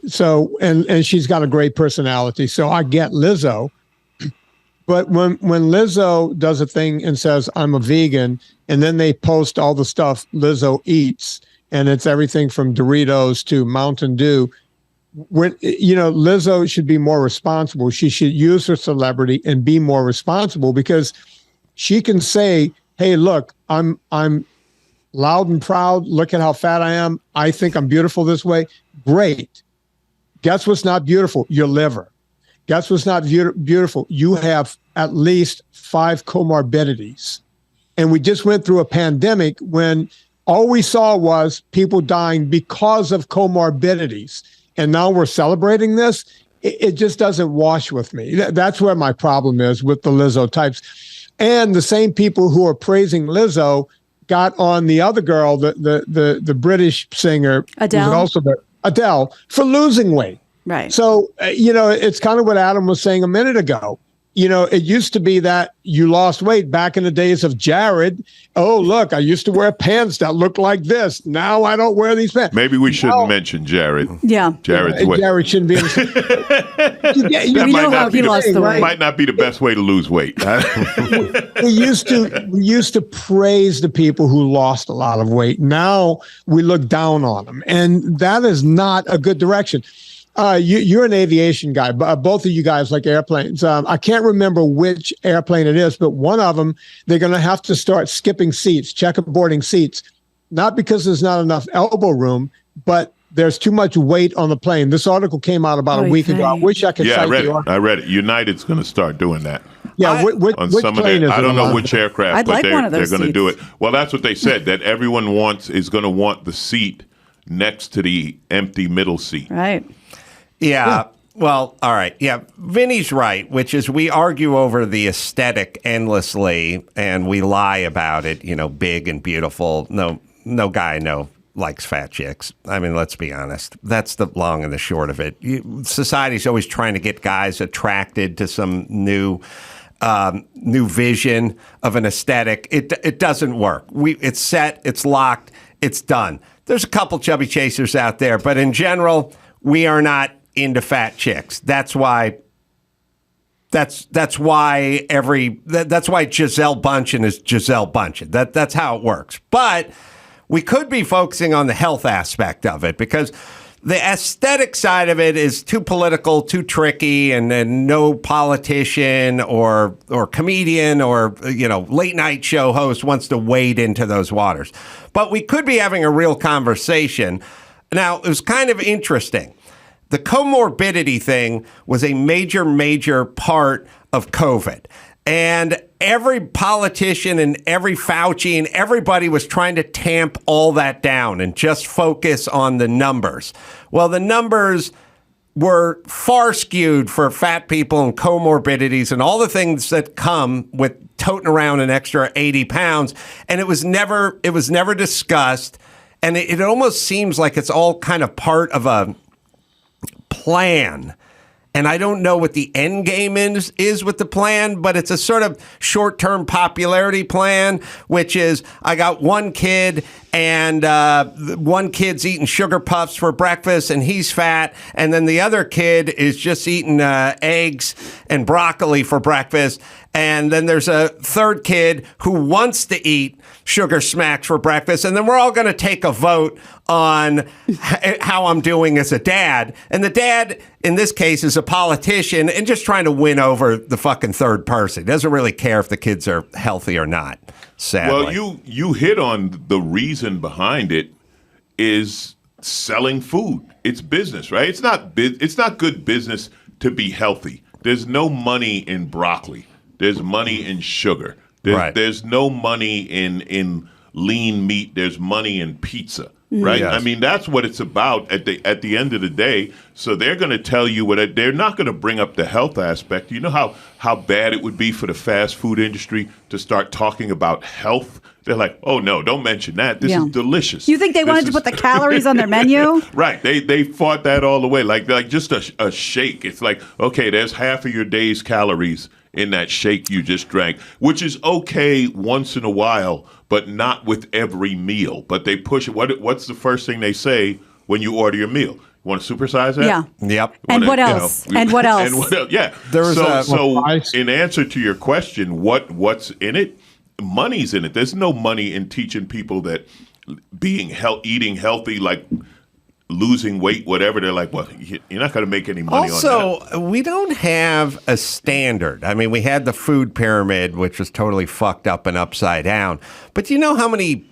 So, and she's got a great personality. So I get Lizzo. But when Lizzo does a thing and says, I'm a vegan, and then they post all the stuff Lizzo eats, and it's everything from Doritos to Mountain Dew, Lizzo should be more responsible. She should use her celebrity and be more responsible because she can say, hey, look, I'm loud and proud. Look at how fat I am. I think I'm beautiful this way. Great. Guess what's not beautiful? Your liver. Guess what's not beautiful? You have at least 5 comorbidities. And we just went through a pandemic when all we saw was people dying because of comorbidities. And now we're celebrating this. It just doesn't wash with me. That's where my problem is with the Lizzo types. And the same people who are praising Lizzo got on the other girl, the British singer, Adele? who's also Adele, for losing weight. Right. So, it's kind of what Adam was saying a minute ago. It used to be that you lost weight back in the days of Jared. Oh, look, I used to wear pants that looked like this. Now I don't wear these pants. Maybe we shouldn't mention Jared. Yeah. Jared's weight. Jared shouldn't be in That We know how he lost the weight. might not be the best way to lose weight. we used to praise the people who lost a lot of weight. Now we look down on them. And that is not a good direction. You're an aviation guy. Both of you guys like airplanes. I can't remember which airplane it is, but one of them, they're going to have to start skipping seats, checkerboarding seats, not because there's not enough elbow room, but there's too much weight on the plane. This article came out about a week ago. I wish I could cite the article. I read it. United's going to start doing that. Yeah, which some of plane their, is it? I don't know which aircraft, I'd but like one of they're those going to do it. seats. Well, that's what they said, that everyone is going to want the seat next to the empty middle seat. Right. Yeah. Well, all right. Yeah. Vinny's right, which is we argue over the aesthetic endlessly and we lie about it, big and beautiful. No guy I know likes fat chicks. I mean, let's be honest. That's the long and the short of it. Society's always trying to get guys attracted to some new vision of an aesthetic. It doesn't work. It's set, it's locked, it's done. There's a couple chubby chasers out there, but in general, we are not into fat chicks. That's why Gisele Bündchen is Gisele Bündchen. That's how it works. But we could be focusing on the health aspect of it because the aesthetic side of it is too political, too tricky, and no politician or comedian or late night show host wants to wade into those waters. But we could be having a real conversation. Now, it was kind of interesting. The comorbidity thing was a major part of COVID. And every politician and every Fauci and everybody was trying to tamp all that down and just focus on the numbers. Well, the numbers were far skewed for fat people and comorbidities and all the things that come with toting around an extra 80 pounds. And it was never discussed. And it almost seems like it's all kind of part of a plan. And I don't know what the end game is with the plan, but it's a sort of short-term popularity plan, which is I got one kid and one kid's eating sugar puffs for breakfast and he's fat. And then the other kid is just eating eggs and broccoli for breakfast. And then there's a third kid who wants to eat sugar smacks for breakfast. And then we're all going to take a vote on how I'm doing as a dad. And the dad, in this case, is a politician and just trying to win over the fucking third person. Doesn't really care if the kids are healthy or not, sadly. Well, you hit on the reason behind it is selling food. It's business, right? It's not good business to be healthy. There's no money in broccoli. There's money in sugar. There's no money in lean meat. There's money in pizza, right? Yes. I mean, that's what it's about at the end of the day. So they're going to tell you they're not going to bring up the health aspect. You know how bad it would be for the fast food industry to start talking about health? They're like, oh, no, don't mention that. This is delicious. You think they wanted to put the calories on their menu? Right. They fought that all the way. Like just a shake. It's like, okay, there's half of your day's calories in that shake you just drank, which is okay once in a while, but not with every meal. But they push it. What's the first thing they say when you order your meal? You want to supersize that? Yeah. Yep. And what else? And what else? And what else? Yeah. So in answer to your question, what's in it? Money's in it. There's no money in teaching people that eating healthy, like losing weight, whatever, they're like, well, you're not going to make any money on that. Also, we don't have a standard. I mean, we had the food pyramid, which was totally fucked up and upside down. But do you know how many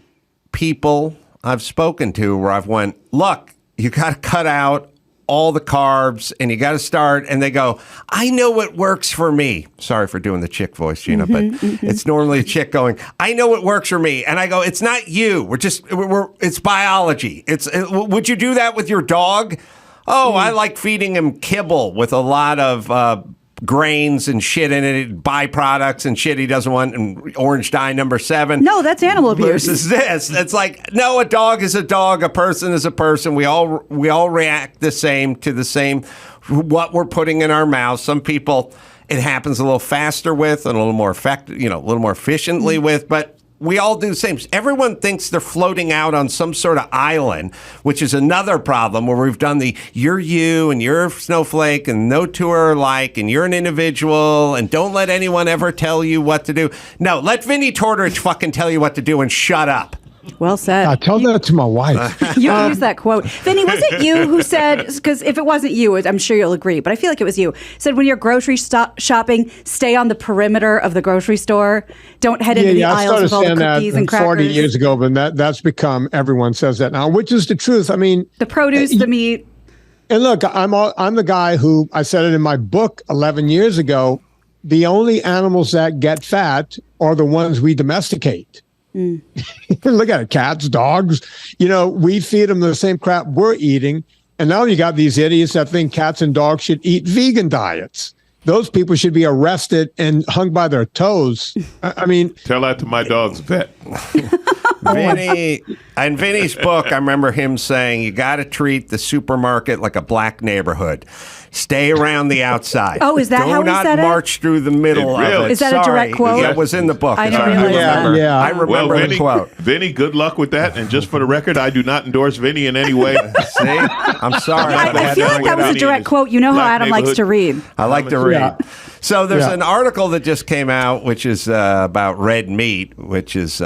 people I've spoken to where I've went, look, you got to cut out all the carbs and you got to start, and they go, I know what works for me. Sorry for doing the chick voice, Gina, but it's normally a chick going, I know what works for me. And I go, it's not you. It's biology. Would you do that with your dog? Oh, I like feeding him kibble with a lot of grains and shit in it, byproducts and shit he doesn't want, and orange dye number 7. No, that's animal abuse. Versus this. It's like, no, a dog is a dog, a person is a person. We all react the same to the same what we're putting in our mouths. Some people it happens a little faster with and a little more effective, a little more efficiently with, but we all do the same. Everyone thinks they're floating out on some sort of island, which is another problem where we've done the you're you and you're a snowflake and no two are alike and you're an individual and don't let anyone ever tell you what to do. No, let Vinnie Tortorich fucking tell you what to do and shut up. Well said. I tell that to my wife. You use that quote. Vinny, was it you who said, because if it wasn't you, I'm sure you'll agree, but I feel like it was you, said when you're grocery shopping, stay on the perimeter of the grocery store. Don't head into the aisles with all the cookies and crackers. 40 years ago, but that's become, everyone says that now, which is the truth. I mean, the produce, the meat. And look, I'm the guy who, I said it in my book 11 years ago, the only animals that get fat are the ones we domesticate. Look at it, cats, dogs. We feed them the same crap we're eating. And now you got these idiots that think cats and dogs should eat vegan diets. Those people should be arrested and hung by their toes. I mean, tell that to my dog's vet. Vinny, in Vinny's book, I remember him saying, you got to treat the supermarket like a black neighborhood. Stay around the outside. Oh, is that how he said it? Do not march through the middle of it. Is that a direct quote? Yeah, it was in the book. I didn't realize that. Yeah. I remember the quote. Vinny, good luck with that. And just for the record, I do not endorse Vinny in any way. See? I'm sorry. I feel like that was a direct quote. You know how Adam likes to read. I like to read. Yeah. So there's an article that just came out, which is about red meat, which is,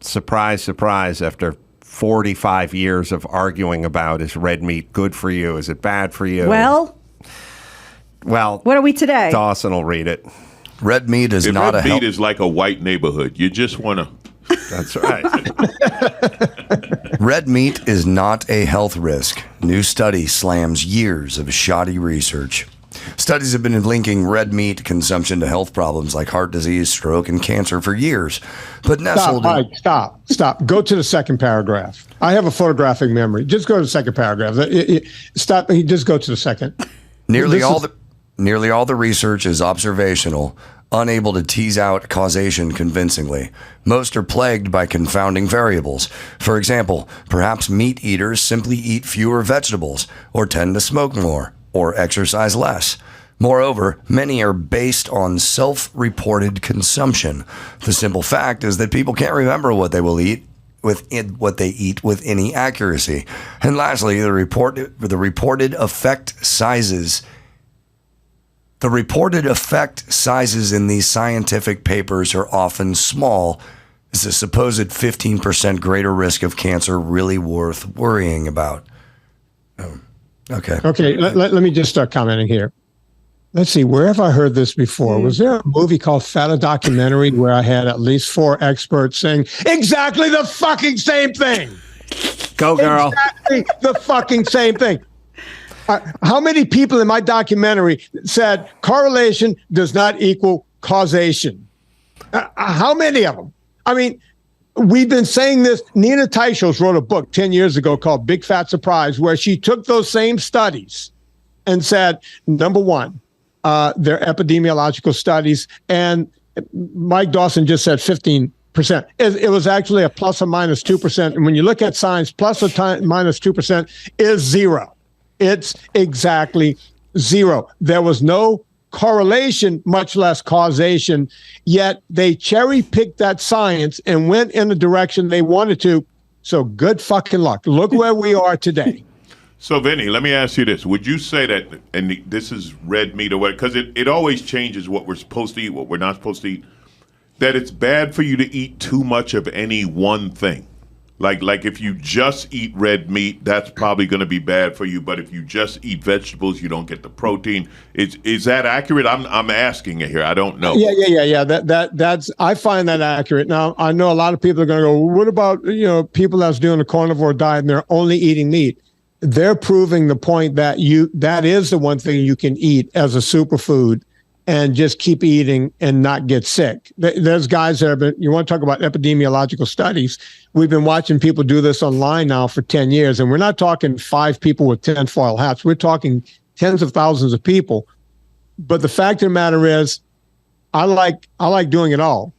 surprise, surprise, after 45 years of arguing about, is red meat good for you? Is it bad for you? Well, what are we today? Dawson will read it. Red meat is not red meat is like a white neighborhood. You just want to. That's right. Red meat is not a health risk. New study slams years of shoddy research. Studies have been linking red meat consumption to health problems like heart disease, stroke, and cancer for years. But nestled... Stop. Go to the second paragraph. I have a photographic memory. Just go to the second paragraph. Stop. Just go to the second. Nearly all the research is observational, unable to tease out causation convincingly. Most are plagued by confounding variables. For example, perhaps meat eaters simply eat fewer vegetables, or tend to smoke more, or exercise less. Moreover, many are based on self-reported consumption. The simple fact is that people can't remember what they will eat with any accuracy. And lastly, the reported effect sizes in these scientific papers are often small. Is the supposed 15% greater risk of cancer really worth worrying about? Okay. Let me just start commenting here. Let's see. Where have I heard this before? Was there a movie called Fat, a Documentary, where I had at least 4 experts saying exactly the fucking same thing? Go, girl. Exactly the fucking same thing. How many people in my documentary said correlation does not equal causation? How many of them? I mean, we've been saying this. Nina Teicholz wrote a book 10 years ago called Big Fat Surprise, where she took those same studies and said, number one, they're epidemiological studies. And Mike Dawson just said 15%. It was actually a plus or minus 2%. And when you look at science, plus or minus 2% is 0. It's exactly 0. There was no correlation, much less causation, yet they cherry-picked that science and went in the direction they wanted to. So good fucking luck. Look where we are today. So, Vinny, let me ask you this. Would you say that, and this is red meat or what, because it always changes what we're supposed to eat, what we're not supposed to eat, that it's bad for you to eat too much of any one thing? Like if you just eat red meat, that's probably going to be bad for you. But if you just eat vegetables, you don't get the protein. Is that accurate? I'm asking it here. I don't know. Yeah. That's I find that accurate. Now I know a lot of people are going to go, well, what about people that's doing a carnivore diet and they're only eating meat? They're proving the point that that is the one thing you can eat as a superfood and just keep eating and not get sick. There's guys that have been, you want to talk about epidemiological studies. We've been watching people do this online now for 10 years, and we're not talking 5 people with tinfoil hats. We're talking tens of thousands of people. But the fact of the matter is, I like doing it all.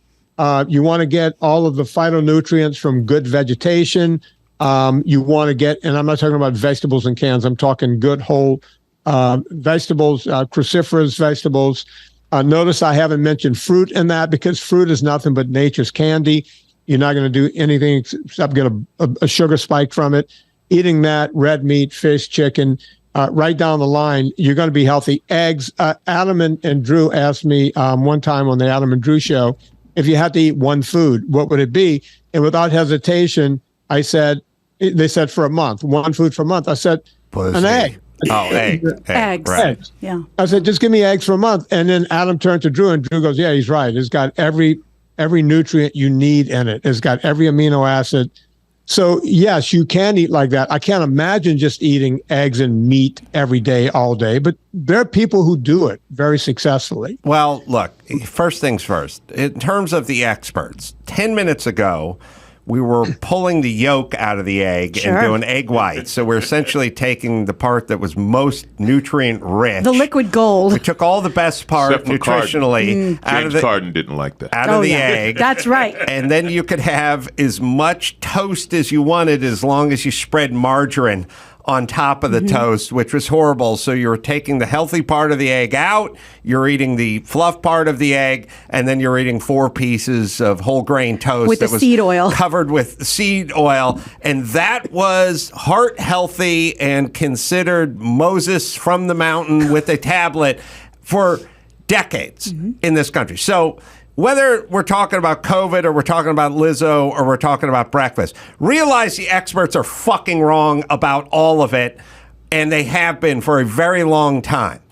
You want to get all of the phytonutrients from good vegetation. You want to get, and I'm not talking about vegetables in cans. I'm talking good whole vegetables, cruciferous vegetables. Notice I haven't mentioned fruit in that because fruit is nothing but nature's candy. You're not going to do anything except get a sugar spike from it. Eating that, red meat, fish, chicken, right down the line, you're going to be healthy. Eggs. Adam and Drew asked me one time on the Adam and Drew show, if you had to eat one food, what would it be? And without hesitation, they said for a month, one food for a month. I said, an egg. Oh, eggs. Eggs. Right. Eggs. Yeah. I said, just give me eggs for a month. And then Adam turned to Drew, and Drew goes, yeah, he's right. It's got every nutrient you need in it. It's got every amino acid. So, yes, you can eat like that. I can't imagine just eating eggs and meat every day, all day. But there are people who do it very successfully. Well, look, first things first. In terms of the experts, 10 minutes ago, we were pulling the yolk out of the egg and doing egg whites. So we're essentially taking the part that was most nutrient rich. The liquid gold. We took all the best part Except for nutritionally out of James Carden didn't like that. out of the egg. That's right. And then you could have as much toast as you wanted as long as you spread margarine on top of the toast, which was horrible. So you're taking the healthy part of the egg out, you're eating the fluff part of the egg, and then you're eating 4 pieces of whole grain toast With that the was seed oil. covered with seed oil. And that was heart healthy and considered Moses from the mountain with a tablet for decades in this country. So whether we're talking about COVID or we're talking about Lizzo or we're talking about breakfast, realize the experts are fucking wrong about all of it, and they have been for a very long time.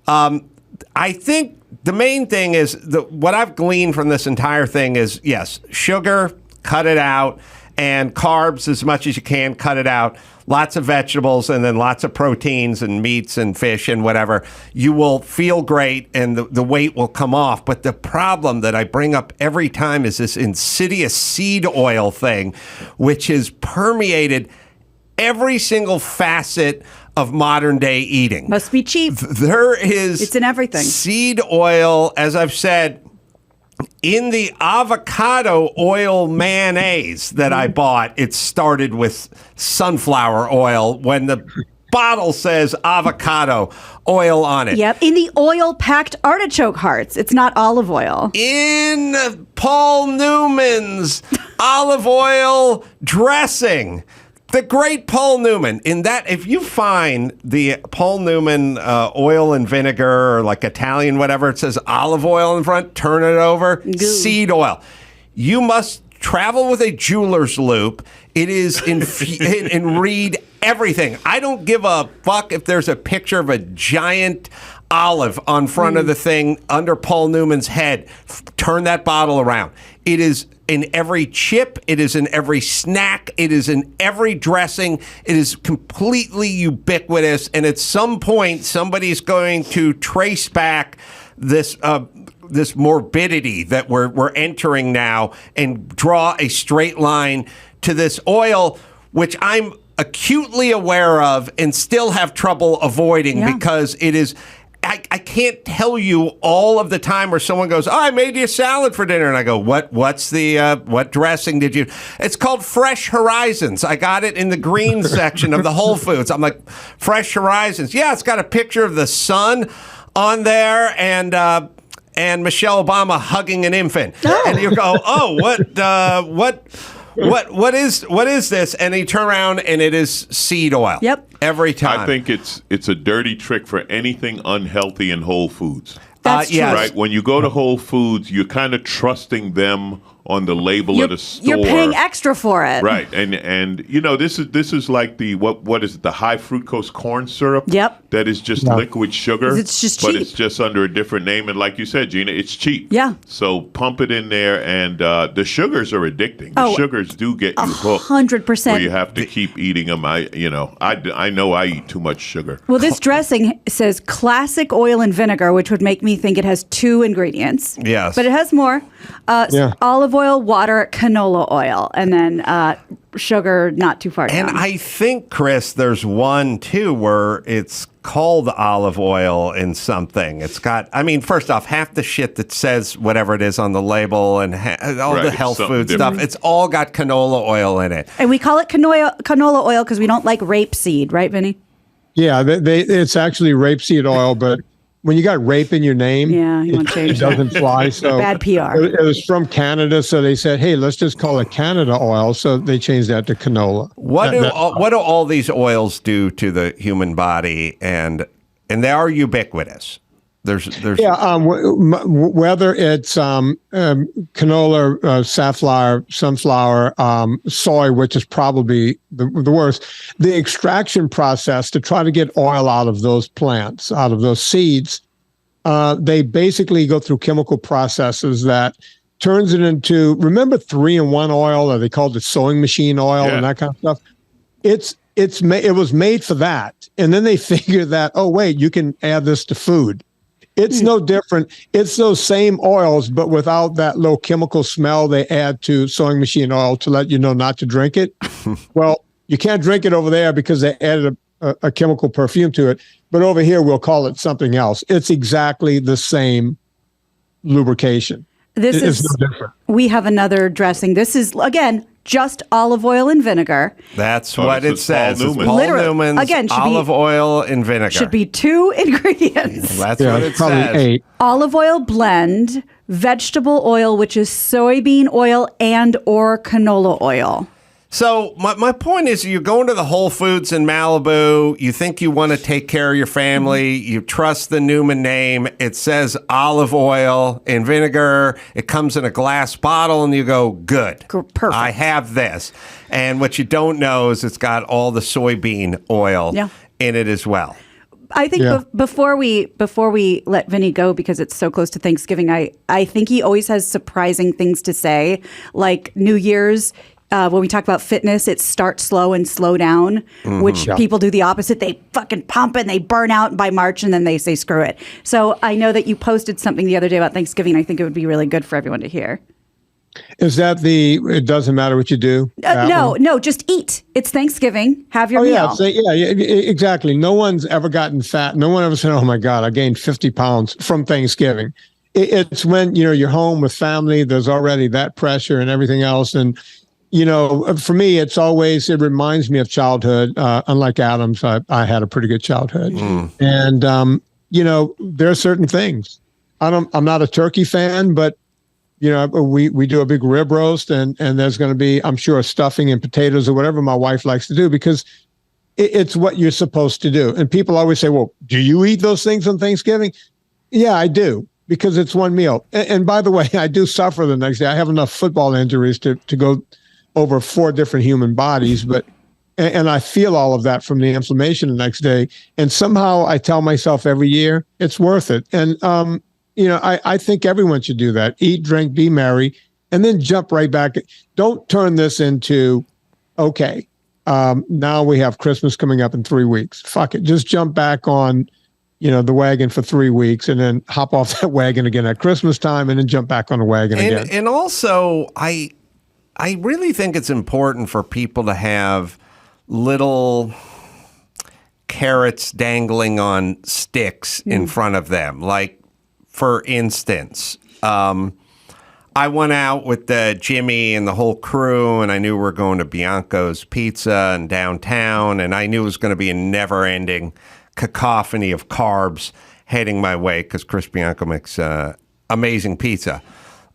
I think the main thing is what I've gleaned from this entire thing is, yes, sugar, cut it out, and carbs as much as you can, cut it out. Lots of vegetables and then lots of proteins and meats and fish and whatever. You will feel great and the weight will come off. But the problem that I bring up every time is this insidious seed oil thing, which has permeated every single facet of modern day eating. Must be cheap. There is It's in everything. seed oil, as I've said, in the avocado oil mayonnaise that I bought. It started with sunflower oil when the bottle says avocado oil on it. Yep. In the oil-packed artichoke hearts. It's not olive oil. In Paul Newman's olive oil dressing. The great Paul Newman. In that, if you find the Paul Newman oil and vinegar or like Italian, whatever, it says olive oil in front, turn it over, seed oil. You must travel with a jeweler's loop. It is and read everything. I don't give a fuck if there's a picture of a giant olive on front of the thing under Paul Newman's head. Turn that bottle around. It is in every chip. It is in every snack. It is in every dressing. It is completely ubiquitous. And at some point, somebody's going to trace back this this morbidity that we're entering now and draw a straight line to this oil, which I'm acutely aware of and still have trouble avoiding because it is. I can't tell you all of the time where someone goes, "Oh, I made you a salad for dinner," and I go, "What's the what dressing did you?" It's called Fresh Horizons. I got it in the green section of the Whole Foods. I'm like, Fresh Horizons. Yeah, it's got a picture of the sun on there and Michelle Obama hugging an infant, and you go, "Oh, what is this?" And you turn around and it is seed oil. Yep. Every time. I think it's a dirty trick for anything unhealthy in Whole Foods. That's true. yes. Right? When you go to Whole Foods, you're kind of trusting them on the label of the store. You're paying extra for it. Right. And you know, this is like the what is it, the high fructose corn syrup? Yep. That is just liquid sugar. It's just but cheap. it's just under a different name. And like you said, Gina, it's cheap. Yeah. So pump it in there, and the sugars are addicting. The sugars do get you hooked. 100%. Where you have to keep eating them. I know I eat too much sugar. Well, this dressing says classic oil and vinegar, which would make me think it has 2 ingredients. Yes. But it has more. Olive oil, water, canola oil, and then sugar not too far down. And I think, Chris, there's one, too, where it's called olive oil in something. It's got, I mean, first off, half the shit that says whatever it is on the label and all the health food stuff, it's all got canola oil in it. And we call it canola oil because we don't like rapeseed, right, Vinny? Yeah, it's actually rapeseed oil, but when you got rape in your name, you want to change it doesn't fly. So bad PR. It was from Canada, so they said, "Hey, let's just call it Canada oil." So they changed that to canola. What do all these oils do to the human body? And they are ubiquitous. There's whether it's canola, safflower, sunflower, soy, which is probably the worst. The extraction process to try to get oil out of those plants, out of those seeds, they basically go through chemical processes that turns it into, remember 3-in-1 oil, or they called it sewing machine oil and that kind of stuff. It was made for that, and then they figured that, oh wait, you can add this to food. It's no different. It's those same oils, but without that low chemical smell they add to sewing machine oil to let you know not to drink it. Well, you can't drink it over there because they added a chemical perfume to it. But over here, we'll call it something else. It's exactly the same lubrication. This it's is no different. We have another dressing. This is, again, just olive oil and vinegar. That's what it says. It's Paul Literally. Newman's Again, olive oil and vinegar. Should be 2 ingredients. That's what it probably says. 8. Olive oil blend, vegetable oil, which is soybean oil and or canola oil. So my point is, you go into the Whole Foods in Malibu, you think you want to take care of your family, you trust the Newman name, it says olive oil and vinegar, it comes in a glass bottle, and you go, good, perfect. I have this. And what you don't know is it's got all the soybean oil in it as well. I think before we let Vinny go, because it's so close to Thanksgiving, I think he always has surprising things to say, like New Year's. When we talk about fitness, it's start slow and slow down, which people do the opposite. They fucking pump and they burn out by March, and then they say, screw it. So I know that you posted something the other day about Thanksgiving. I think it would be really good for everyone to hear. Is that it doesn't matter what you do? No, just eat. It's Thanksgiving. Have your meal. Exactly. No one's ever gotten fat. No one ever said, oh my God, I gained 50 pounds from Thanksgiving. It's when, you're home with family, there's already that pressure and everything else. And, for me, it reminds me of childhood. Unlike Adam's, I had a pretty good childhood. And, there are certain things. I'm not a turkey fan, but we do a big rib roast, and there's going to be, I'm sure, stuffing and potatoes or whatever my wife likes to do, because it's what you're supposed to do. And people always say, well, do you eat those things on Thanksgiving? Yeah, I do, because it's one meal. And by the way, I do suffer the next day. I have enough football injuries to go over 4 different human bodies, and I feel all of that from the inflammation the next day. And somehow I tell myself every year, it's worth it. And, I think everyone should do that. Eat, drink, be merry, and then jump right back. Don't turn this into, okay, now we have Christmas coming up in 3 weeks. Fuck it. Just jump back on, the wagon for 3 weeks, and then hop off that wagon again at Christmas time, and then jump back on the wagon again. And also, I really think it's important for people to have little carrots dangling on sticks in front of them. Like, for instance, I went out with Jimmy and the whole crew, and I knew we were going to Bianco's Pizza in downtown, and I knew it was going to be a never-ending cacophony of carbs heading my way because Chris Bianco makes amazing pizza.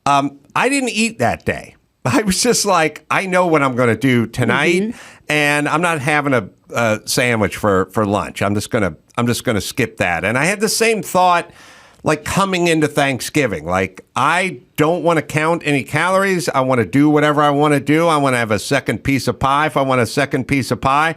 I didn't eat that day. I was just like, I know what I'm going to do tonight, and I'm not having a sandwich for lunch. I'm just gonna skip that. And I had the same thought like coming into Thanksgiving. Like, I don't want to count any calories. I want to do whatever I want to do. I want to have a second piece of pie if I want a second piece of pie.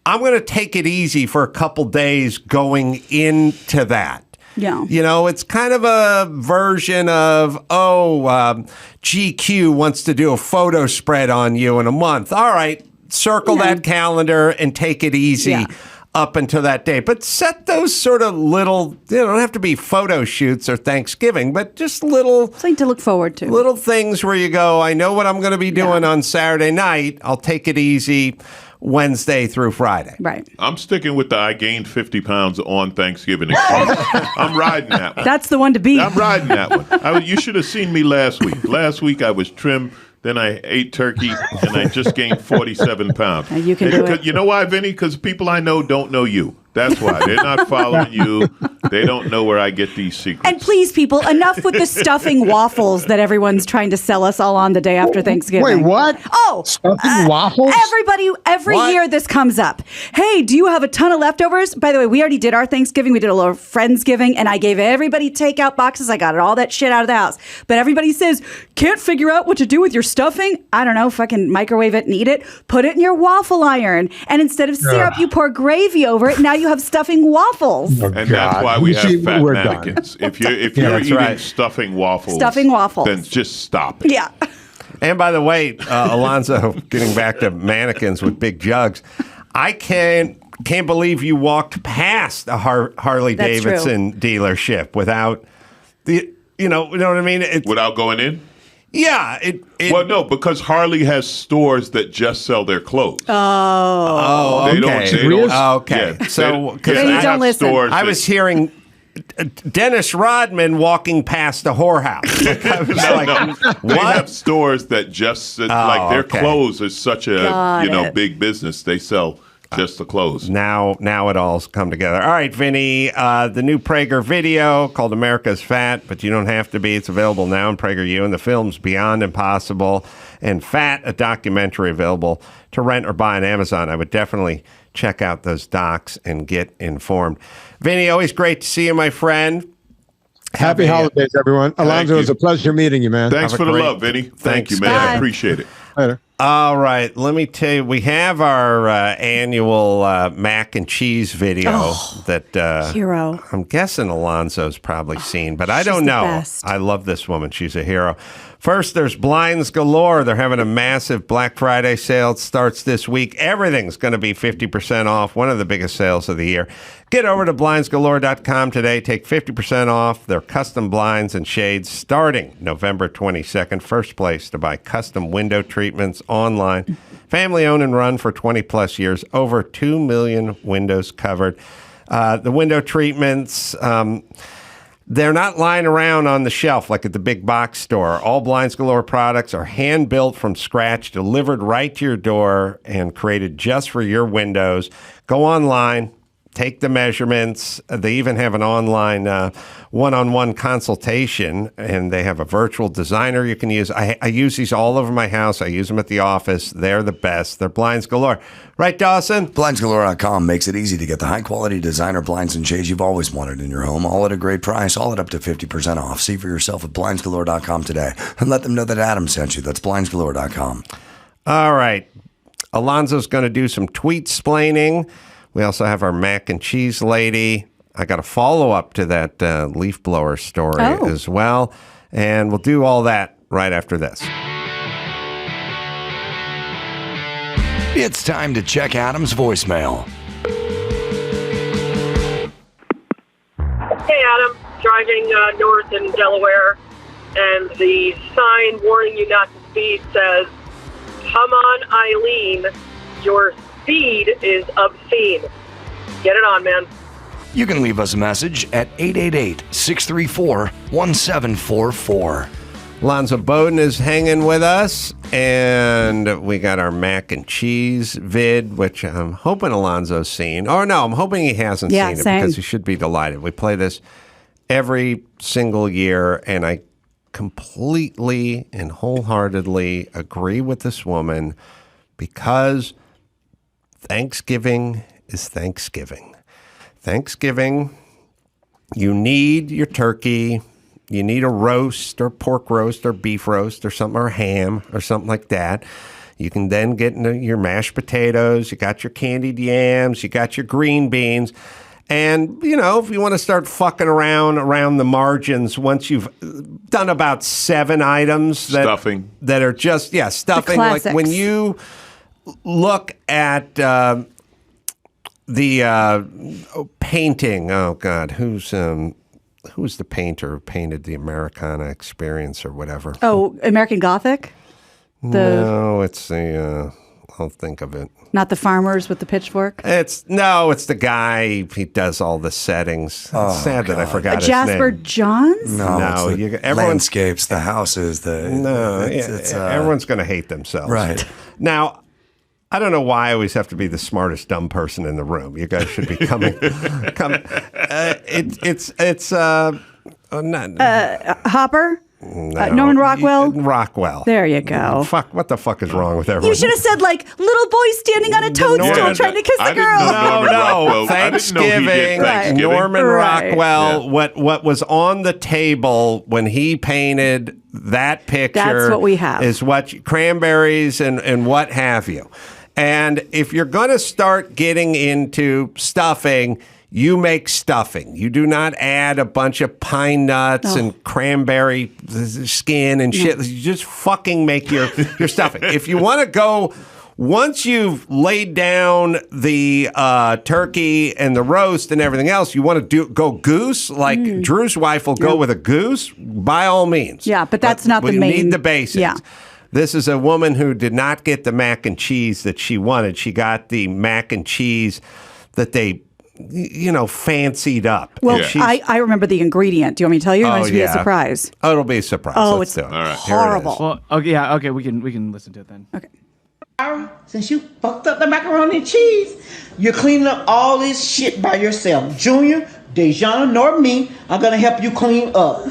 I'm going to take it easy for a couple days going into that. Yeah. You know, it's kind of a version of, GQ wants to do a photo spread on you in a month. All right, circle that calendar and take it easy up until that day. But set those sort of little, don't have to be photo shoots or Thanksgiving, but just little... Something to look forward to. Little things where you go, I know what I'm going to be doing on Saturday night. I'll take it easy Wednesday through Friday. Right. I'm sticking with the I gained 50 pounds on Thanksgiving excuse. I'm riding that one. That's the one to beat. I'm riding that one. You should have seen me last week. Last week I was trim. Then I ate turkey, and I just gained 47 pounds. Now you can do it. You know why, Vinny? Because people I know don't know you. That's why. They're not following you. They don't know where I get these secrets. And please, people, enough with the stuffing waffles that everyone's trying to sell us all on the day after Thanksgiving. Wait, what? Oh, Stuffing waffles? Everybody, every year this comes up. Hey, do you have a ton of leftovers? By the way, we already did our Thanksgiving. We did a little Friendsgiving, and I gave everybody takeout boxes. I got all that shit out of the house. But everybody says, can't figure out what to do with your stuffing? I don't know, fucking microwave it and eat it. Put it in your waffle iron. And instead of syrup, you pour gravy over it. Now you have stuffing waffles. Oh, and that's why we have fat we're mannequins. done. If you're eating right. stuffing waffles, Then just stop it. Yeah. And by the way, Alonzo, getting back to mannequins with big jugs, I can't believe you walked past a Harley That's Davidson dealership without the, you know what I mean? Without going in? Yeah. Well, no, because Harley has stores that just sell their clothes. Oh, They okay. don't. Okay. Yeah, So, they because Then you have don't listen. stores I that- was hearing Dennis Rodman walking past a whorehouse. Like, I was like, They what? have stores that just like their okay. clothes is such a Got it. big business. They sell just the clothes. Now it all's come together. All right, Vinny, the new Prager video called America's Fat, but you don't have to be. It's available now in PragerU, and the film's Beyond Impossible and Fat, a documentary available to rent or buy on Amazon. I would definitely check out those docs and get informed. Vinny, always great to see you, my friend. Happy holidays, everyone. Alonzo, you. it was a pleasure meeting you, man. Thanks Have a for the great- love, Vinny. Thank Thanks. you, man. Bye. I appreciate it. Later. All right, let me tell you, we have our annual mac and cheese video that Hero. I'm guessing Alonzo's probably seen, but I she's don't the know. best. I love this woman. She's a hero. First, there's blinds galore. They're having a massive Black Friday sale. It starts this week. Everything's going to be 50% off, one of the biggest sales of the year. Get over to blindsgalore.com today. Take 50% off their custom blinds and shades starting November 22nd. First place to buy custom window treatments online. Family owned and run for 20 plus years. Over 2 million windows covered. The window treatments... they're not lying around on the shelf like at the big box store. All Blinds Galore products are hand-built from scratch, delivered right to your door, and created just for your windows. Go online, take the measurements. They even have an online one-on-one consultation, and they have a virtual designer you can use. I use these all over my house. I use them at the office. They're the best. They're Blinds Galore. Right, Dawson? BlindsGalore.com makes it easy to get the high-quality designer blinds and shades you've always wanted in your home, all at a great price, all at up to 50% off. See for yourself at BlindsGalore.com today, and let them know that Adam sent you. That's BlindsGalore.com. All right. Alonzo's going to do some tweet-splaining. We also have our mac and cheese lady. I got a follow-up to that leaf blower story as well, and we'll do all that right after this. It's time to check Adam's voicemail. Hey, Adam. Driving north in Delaware, and the sign warning you not to speed says, "Come on, Eileen, your speed is obscene." Get it on, man. You can leave us a message at 888-634-1744. Alonzo Bodden is hanging with us, and we got our mac and cheese vid, which I'm hoping Alonzo's seen. Or no, I'm hoping he hasn't Yeah, seen it same. because he should be delighted. We play this every single year, and I completely and wholeheartedly agree with this woman because Thanksgiving is Thanksgiving. Thanksgiving You need your turkey. You need a roast or pork roast or beef roast or something, or ham or something like that. You can then get into your mashed potatoes. You got your candied yams. You got your green beans. And, if you want to start fucking around the margins, once you've done about 7 items Stuffing. that are just, stuffing. Like when you look at the painting, oh, God, who's the painter who painted the Americana Experience or whatever? Oh, American Gothic? No, it's I'll think of it. Not the farmers with the pitchfork? It's the guy. He does all the settings. It's sad that I forgot his Jasper name. Johns? No, No, everyone's landscapes, the houses, everyone's going to hate themselves. Right. Now, I don't know why I always have to be the smartest dumb person in the room. You guys should be coming. Hopper? No, Norman Rockwell? Rockwell. There you go. Fuck, what the fuck is wrong with everyone? You should have said, little boy standing on a toadstool trying to kiss the girl. No, Thanksgiving. Norman Right. Rockwell. Yeah. What was on the table when he painted that picture? That's what we have. Is cranberries and what have you. And if you're going to start getting into stuffing, you make stuffing. You do not add a bunch of pine nuts and cranberry skin and shit. You just fucking make your stuffing. If you want to go, once you've laid down the turkey and the roast and everything else, you want to go goose, like Drew's wife will go with a goose, by all means. Yeah, but that's not the you main. need the basics. Yeah. This is a woman who did not get the mac and cheese that she wanted. She got the mac and cheese that they fancied up. Well, Yeah. I remember the ingredient. Do you want me to tell you? Or it be a surprise? Oh, it'll be a surprise. Oh, Let's it's do it. All right. horrible. Well, okay, yeah, okay, we can listen to it then. Okay. Since you fucked up the macaroni and cheese, you're cleaning up all this shit by yourself. Junior, Dejana, nor me are gonna help you clean up.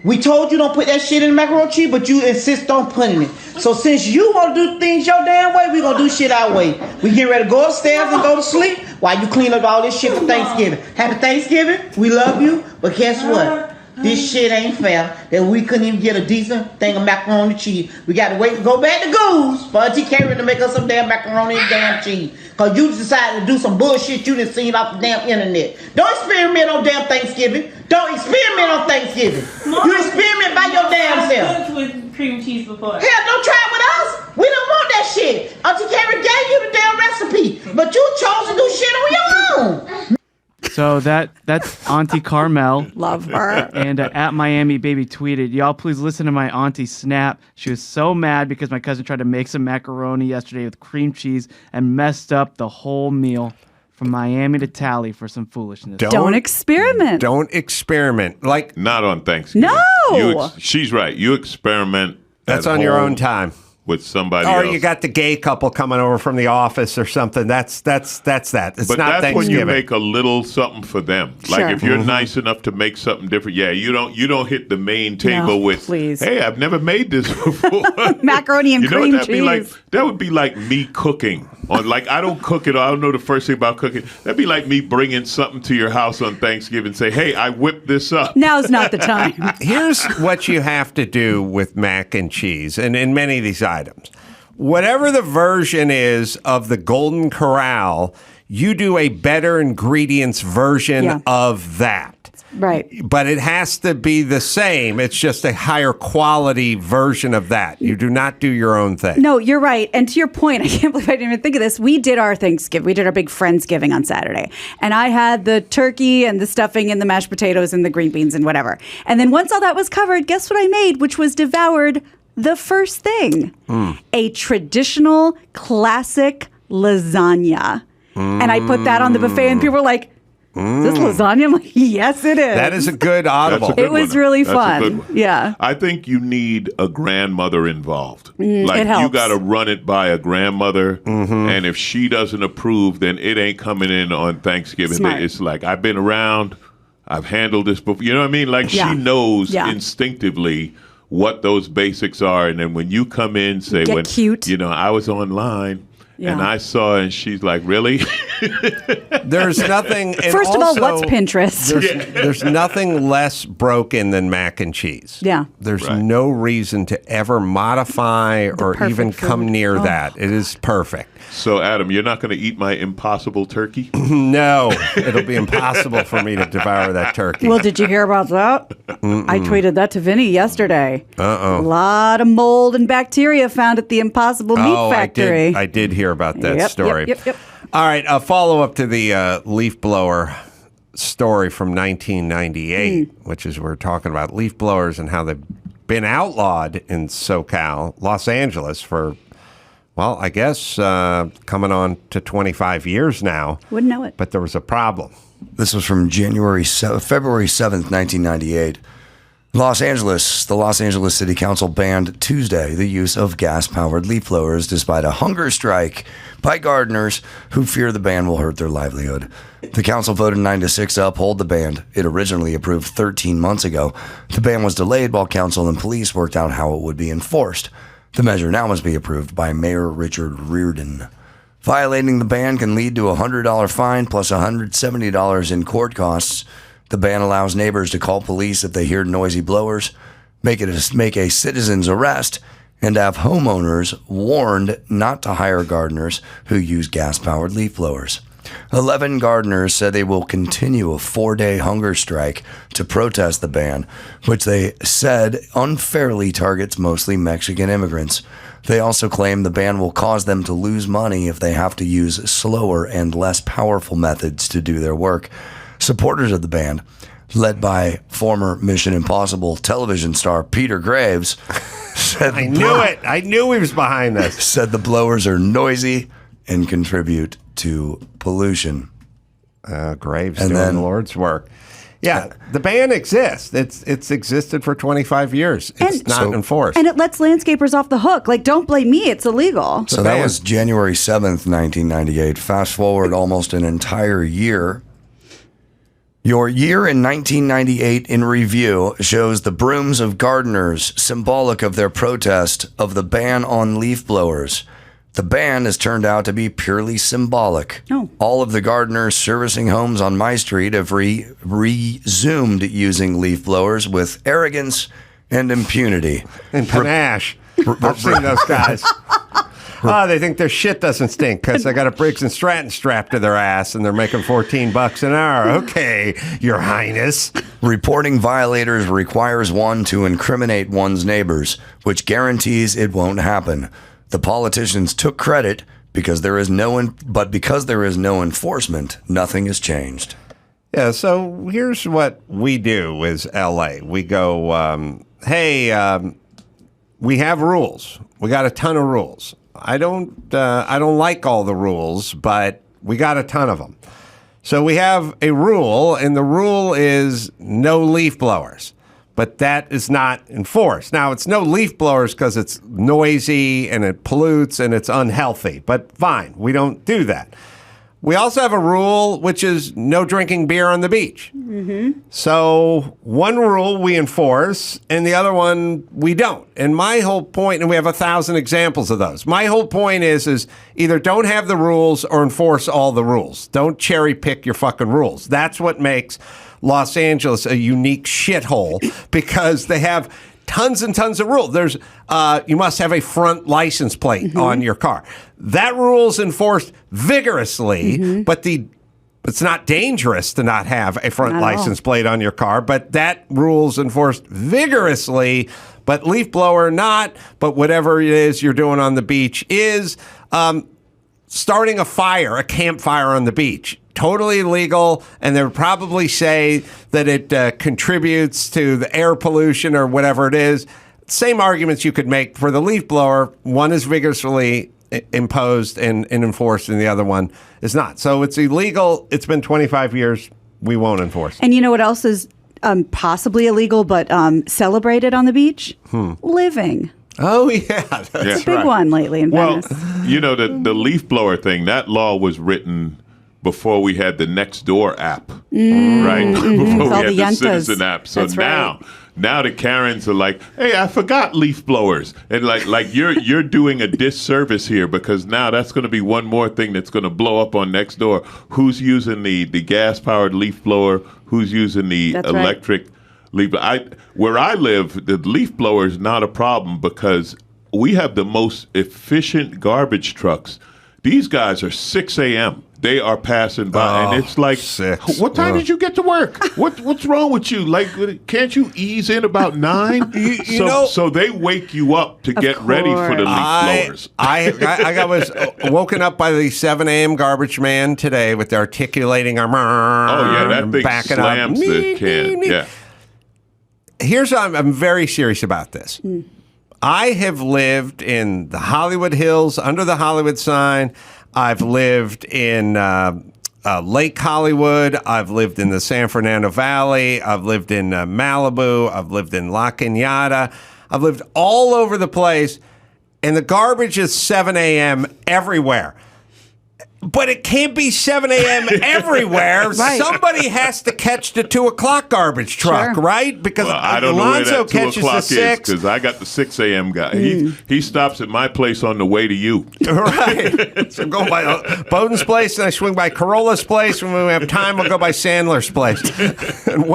We told you don't put that shit in the macaroni and cheese, but you insist on putting it. So since you want to do things your damn way, we gonna do shit our way. We getting ready to go upstairs and go to sleep while you clean up all this shit for Thanksgiving. Happy Thanksgiving. We love you, but guess what? This shit ain't fair that we couldn't even get a decent thing of macaroni and cheese. We gotta wait and go back to Goose for Auntie Karen to make us some damn macaroni and damn cheese. Cause you decided to do some bullshit you done seen off the damn internet. Don't experiment on damn Thanksgiving. Don't experiment on Thanksgiving. You experiment by your damn self. I've with cream cheese before. Hell, don't try it with us. We don't want that shit. Auntie Karen gave you the damn recipe, but you chose to do shit on your own. So that's Auntie Carmel. Love her. And at Miami Baby tweeted, y'all please listen to my auntie snap. She was so mad because my cousin tried to make some macaroni yesterday with cream cheese and messed up the whole meal. From Miami to Tally for some foolishness. Don't experiment. Don't experiment. Like, Not on Thanksgiving. No! She's right. You experiment. that's at on your home own time. with somebody Or else. you got the gay couple coming over from the office or something. That's that. It's But not that's when you Thanksgiving. make a little something for them. Like Sure. if you're nice enough to make something different, you don't hit the main table with, please. hey, I've never made this before. Macaroni and You know cream what that'd be like? cheese. That would be like me cooking. I don't cook it. I don't know the first thing about cooking. That'd be like me bringing something to your house on Thanksgiving and say, hey, I whipped this up. Now's not the time. Here's what you have to do with mac and cheese and in many of these items. Whatever the version is of the Golden Corral, you do a better ingredients version of that. Right. But it has to be the same. It's just a higher quality version of that. You do not do your own thing. No, you're right. And to your point, I can't believe I didn't even think of this. We did our Thanksgiving. We did our big Friendsgiving on Saturday. And I had the turkey and the stuffing and the mashed potatoes and the green beans and whatever. And then once all that was covered, guess what I made, which was devoured the first thing? A traditional classic lasagna. And I put that on the buffet and people were like, is this lasagna? I'm like, yes, it is. That is a good audible. That's a good It was one. really That's a good fun. one. Yeah. I think you need a grandmother involved. it Like you helps. got to run it by a grandmother, and if she doesn't approve, then it ain't coming in on Thanksgiving. Smart. It's like I've been around, I've handled this before. You know what I mean? Like Yeah. she knows Yeah. instinctively what those basics are, and then when you come in, say Get when cute. I was online. Yeah. And I saw, and she's like, "Really?" There's nothing. And First of all, also, what's Pinterest? There's nothing less broken than mac and cheese. Yeah. There's no reason to ever modify or perfect even come food. near Oh. that. It is perfect. So, Adam, you're not going to eat my impossible turkey? No, it'll be impossible for me to devour that turkey. Well, did you hear about that? I tweeted that to Vinny yesterday. A lot of mold and bacteria found at the Impossible Meat Factory. I did hear about that Yep, story. yep. All right, a follow-up to the leaf blower story from 1998, which is we're talking about leaf blowers and how they've been outlawed in SoCal, Los Angeles for, well, I guess coming on to 25 years now. Wouldn't know it. But there was a problem. This was from February 7th, 1998. The Los Angeles City Council banned Tuesday the use of gas-powered leaf blowers despite a hunger strike by gardeners who fear the ban will hurt their livelihood. The council voted 9-6 to uphold the ban. It originally approved 13 months ago. The ban was delayed while council and police worked out how it would be enforced. The measure now must be approved by Mayor Richard Reardon. Violating the ban can lead to a $100 fine plus $170 in court costs. The ban allows neighbors to call police if they hear noisy blowers, make a citizen's arrest, and have homeowners warned not to hire gardeners who use gas-powered leaf blowers. 11 gardeners said they will continue a 4-day hunger strike to protest the ban, which they said unfairly targets mostly Mexican immigrants. They also claim the ban will cause them to lose money if they have to use slower and less powerful methods to do their work. Supporters of the ban, led by former Mission Impossible television star Peter Graves, said I knew it. I knew he was behind this. Said the blowers are noisy and contribute to pollution. Graves doing the Lord's work. Yeah, the ban exists. It's existed for 25 years. It's not enforced. And it lets landscapers off the hook. Like, don't blame me. It's illegal. So that was January 7th, 1998. Fast forward almost an entire year. Your year in 1998 in review shows the brooms of gardeners, symbolic of their protest of the ban on leaf blowers. The ban has turned out to be purely symbolic. Oh. All of the gardeners servicing homes on my street have resumed using leaf blowers with arrogance and impunity. And panache. I've seen those guys. They think their shit doesn't stink because they got a Briggs and Stratton strapped to their ass and they're making $14 an hour. Okay, Your Highness. Reporting violators requires one to incriminate one's neighbors, which guarantees it won't happen. The politicians took credit because there is no enforcement, nothing has changed. Yeah, so here's what we do as LA. We go, hey, we have rules. We got a ton of rules. I don't like all the rules, but we got a ton of them. So we have a rule, and the rule is no leaf blowers. But that is not enforced. Now, it's no leaf blowers because it's noisy and it pollutes and it's unhealthy. But fine, we don't do that. We also have a rule, which is no drinking beer on the beach. Mm-hmm. So one rule we enforce and the other one we don't. And my whole point, and we have 1,000 examples of those. My whole point is either don't have the rules or enforce all the rules. Don't cherry pick your fucking rules. That's what makes Los Angeles a unique shithole because they have tons and tons of rules. There's you must have a front license plate on your car. That rule's enforced vigorously, but it's not dangerous to not have a front license plate on your car, but that rule's enforced vigorously, but leaf blower not, but whatever it is you're doing on the beach is starting a fire, a campfire on the beach. Totally illegal, and they would probably say that it contributes to the air pollution or whatever it is. Same arguments you could make for the leaf blower. One is vigorously imposed and enforced, and the other one is not. So it's illegal. It's been 25 years. We won't enforce it. And you know what else is possibly illegal but celebrated on the beach? Living. Oh, yeah. That's It's a big one lately in Venice. Well, you know, the leaf blower thing, that law was written before we had the Nextdoor app, right? Before All we the had the Yentas. Citizen app. So That's right. now the Karens are like, hey, I forgot leaf blowers. And like you're doing a disservice here, because now that's going to be one more thing that's going to blow up on Nextdoor. Who's using the gas-powered leaf blower? Who's using the That's right. electric leaf blower? Where I live, the leaf blower is not a problem because we have the most efficient garbage trucks. These guys are 6 a.m. They are passing by, and it's like, 6. what time did you get to work? What's wrong with you? Like, can't you ease in about 9? So they wake you up to get ready for the leaf blowers. I was woken up by the 7 a.m. garbage man today with the articulating arm. Oh yeah, that thing backing slams up. the can. Yeah. Here's how I'm very serious about this. I have lived in the Hollywood Hills, under the Hollywood sign. I've lived in Lake Hollywood. I've lived in the San Fernando Valley. I've lived in Malibu. I've lived in La Cañada. I've lived all over the place. And the garbage is 7 a.m. everywhere. But it can't be 7 a.m. everywhere. Right. Somebody has to catch the 2 o'clock garbage truck, Sure. right? Because I don't know where Alonzo that 2 catches o'clock the is 6. because I got the 6 a.m. guy. He stops at my place on the way to you. Right. So go by Bodden's place, and I swing by Carolla's place. When we have time, we'll go by Sandler's place. And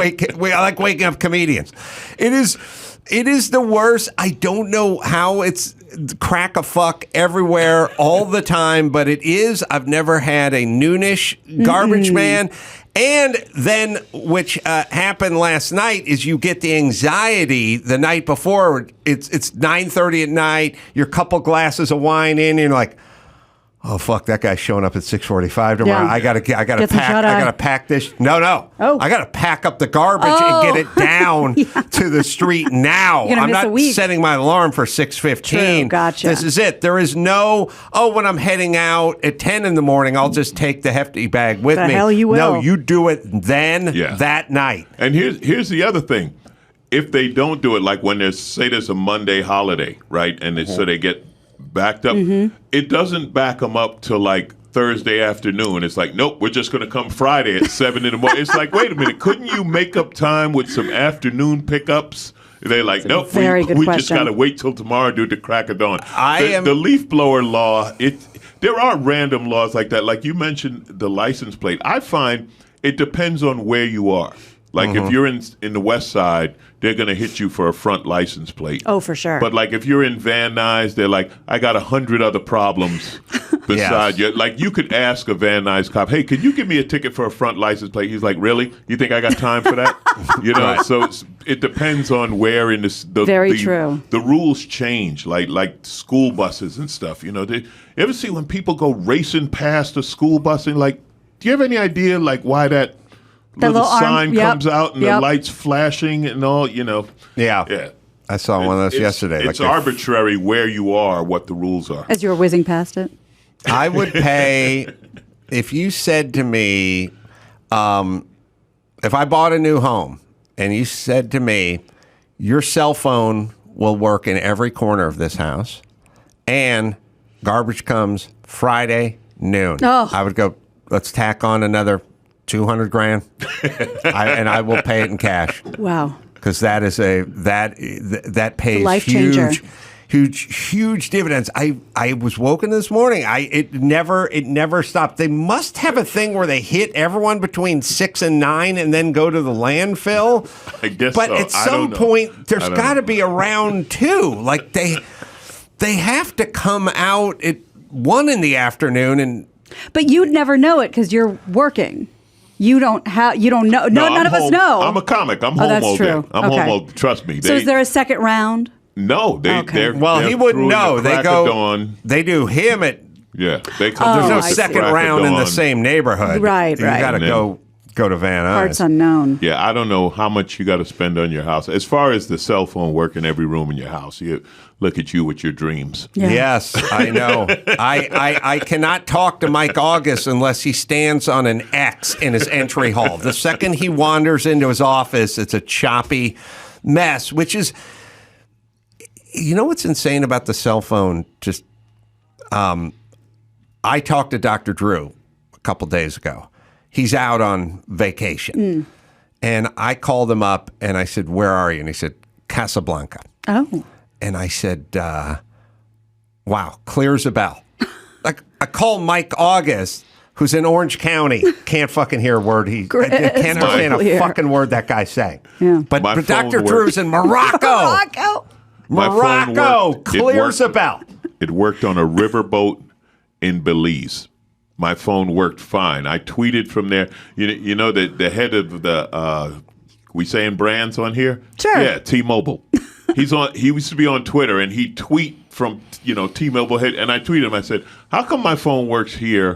I like waking up comedians. It is the worst. I don't know how it's crack a fuck everywhere all the time, but it is. I've never had a noonish garbage man. And then, which happened last night, is you get the anxiety the night before. It's 9:30 at night. You're a couple glasses of wine in, and you're like, oh fuck, that guy's showing up at 6:45 tomorrow. Yeah. I gotta Get some pack. shut I eye. gotta pack this. No. Oh. I gotta pack up the garbage and get it down to the street now. You're gonna I'm miss a not week. setting my alarm for 6:15. True, gotcha. This is it. There is no, when I'm heading out at 10 in the morning, I'll just take the hefty bag with The me. hell you will. No, you do it then, that night. And here's the other thing. If they don't do it, like when there's a Monday holiday, right? And so they get backed up, it doesn't back them up till like Thursday afternoon. It's like, nope, we're just going to come Friday at 7 in the morning. It's like, wait a minute, couldn't you make up time with some afternoon pickups? They're like, nope, very good we just question. got to wait till tomorrow to the crack of dawn. am- The leaf blower law, there are random laws like that. Like you mentioned the license plate. I find it depends on where you are. Like if you're in the West Side, they're going to hit you for a front license plate. Oh, for sure. But like if you're in Van Nuys, they're like, I got 100 other problems beside you. Like you could ask a Van Nuys cop, hey, could you give me a ticket for a front license plate? He's like, really? You think I got time for that? So it depends on where in Very true. The rules change, like school buses and stuff. You ever see when people go racing past a school bus and like, do you have any idea like why that little little arm- sign yep, comes out and the yep. lights flashing and all, Yeah. I saw one of those yesterday. It's arbitrary where you are, what the rules are. As you were whizzing past it. I would pay, if you said to me, if I bought a new home and you said to me, your cell phone will work in every corner of this house and garbage comes Friday noon. Oh. I would go, let's tack on another 200 grand and I will pay it in cash. Wow. Because that is that pays Life changer. huge dividends. I was woken this morning. It never stopped. They must have a thing where they hit everyone between 6 and 9 and then go to the landfill. I guess but so. at I some don't know. point there's I don't got to know. be a round 2. Like they have to come out at 1 in the afternoon and. But you'd never know it because you're working. You don't know. No, none I'm of us home. know. I'm a comic. I'm Oh, home that's all true. day. I'm Okay. home all. Trust me. So is there a second round? No, Okay. Well, he wouldn't know. They go. Dawn. They do him at. Yeah, they come. There's through no at the second crack of round in the dawn. same neighborhood. Right, You right. got to Yeah. go to Van Nuys. Parts unknown. Yeah, I don't know how much you got to spend on your house. As far as the cell phone work in every room in your house, you look at you with your dreams. Yeah. Yes, I know. I cannot talk to Mike August unless he stands on an X in his entry hall. The second he wanders into his office, it's a choppy mess, which is, you know what's insane about the cell phone? Just, I talked to Dr. Drew a couple days ago. He's out on vacation. And I called him up and I said, where are you? And he said, Casablanca. Oh. And I said, wow, clear as a bell. Like, I called Mike August, who's in Orange County. Can't fucking hear a word. He can't understand a fucking word that guy's saying. Yeah. But Dr. phone Drew's in Morocco. My phone Morocco, worked. clear as a bell. It worked on a riverboat in Belize. My phone worked fine. I tweeted from there. You know the head of the we saying brands on here? Sure. Yeah, T-Mobile. He used to be on Twitter and he'd tweet from T-Mobile head, and I tweeted him. I said, "How come my phone works here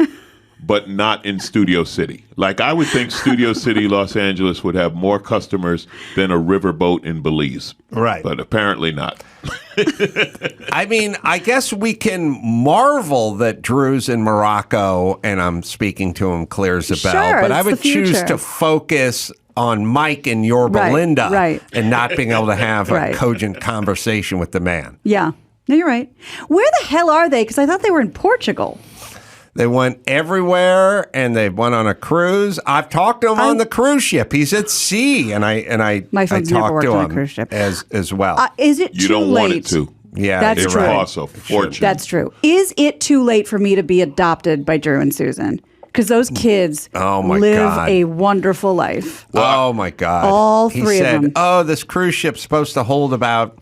but not in Studio City? Like, I would think Studio City, Los Angeles would have more customers than a riverboat in Belize." Right. But apparently not. I mean, I guess we can marvel that Drew's in Morocco and I'm speaking to him clear as a bell, Sure, but I it's would the choose future. to focus on Mike and your Belinda right. and not being able to have a Right. cogent conversation with the man. Yeah. No, you're right. Where the hell are they? Because I thought they were in Portugal. They went everywhere and they went on a cruise. I've talked to him on the cruise ship. He's at sea, and I My phone's I never talked worked to on a him cruise ship. as well. Is it You too don't late? want it to. Yeah, That's It true. costs a fortune. That's true. Is it too late for me to be adopted by Drew and Susan? Because those kids Oh, my live God. a wonderful life. Oh my God! All he three of said, them. "Oh, this cruise ship's supposed to hold about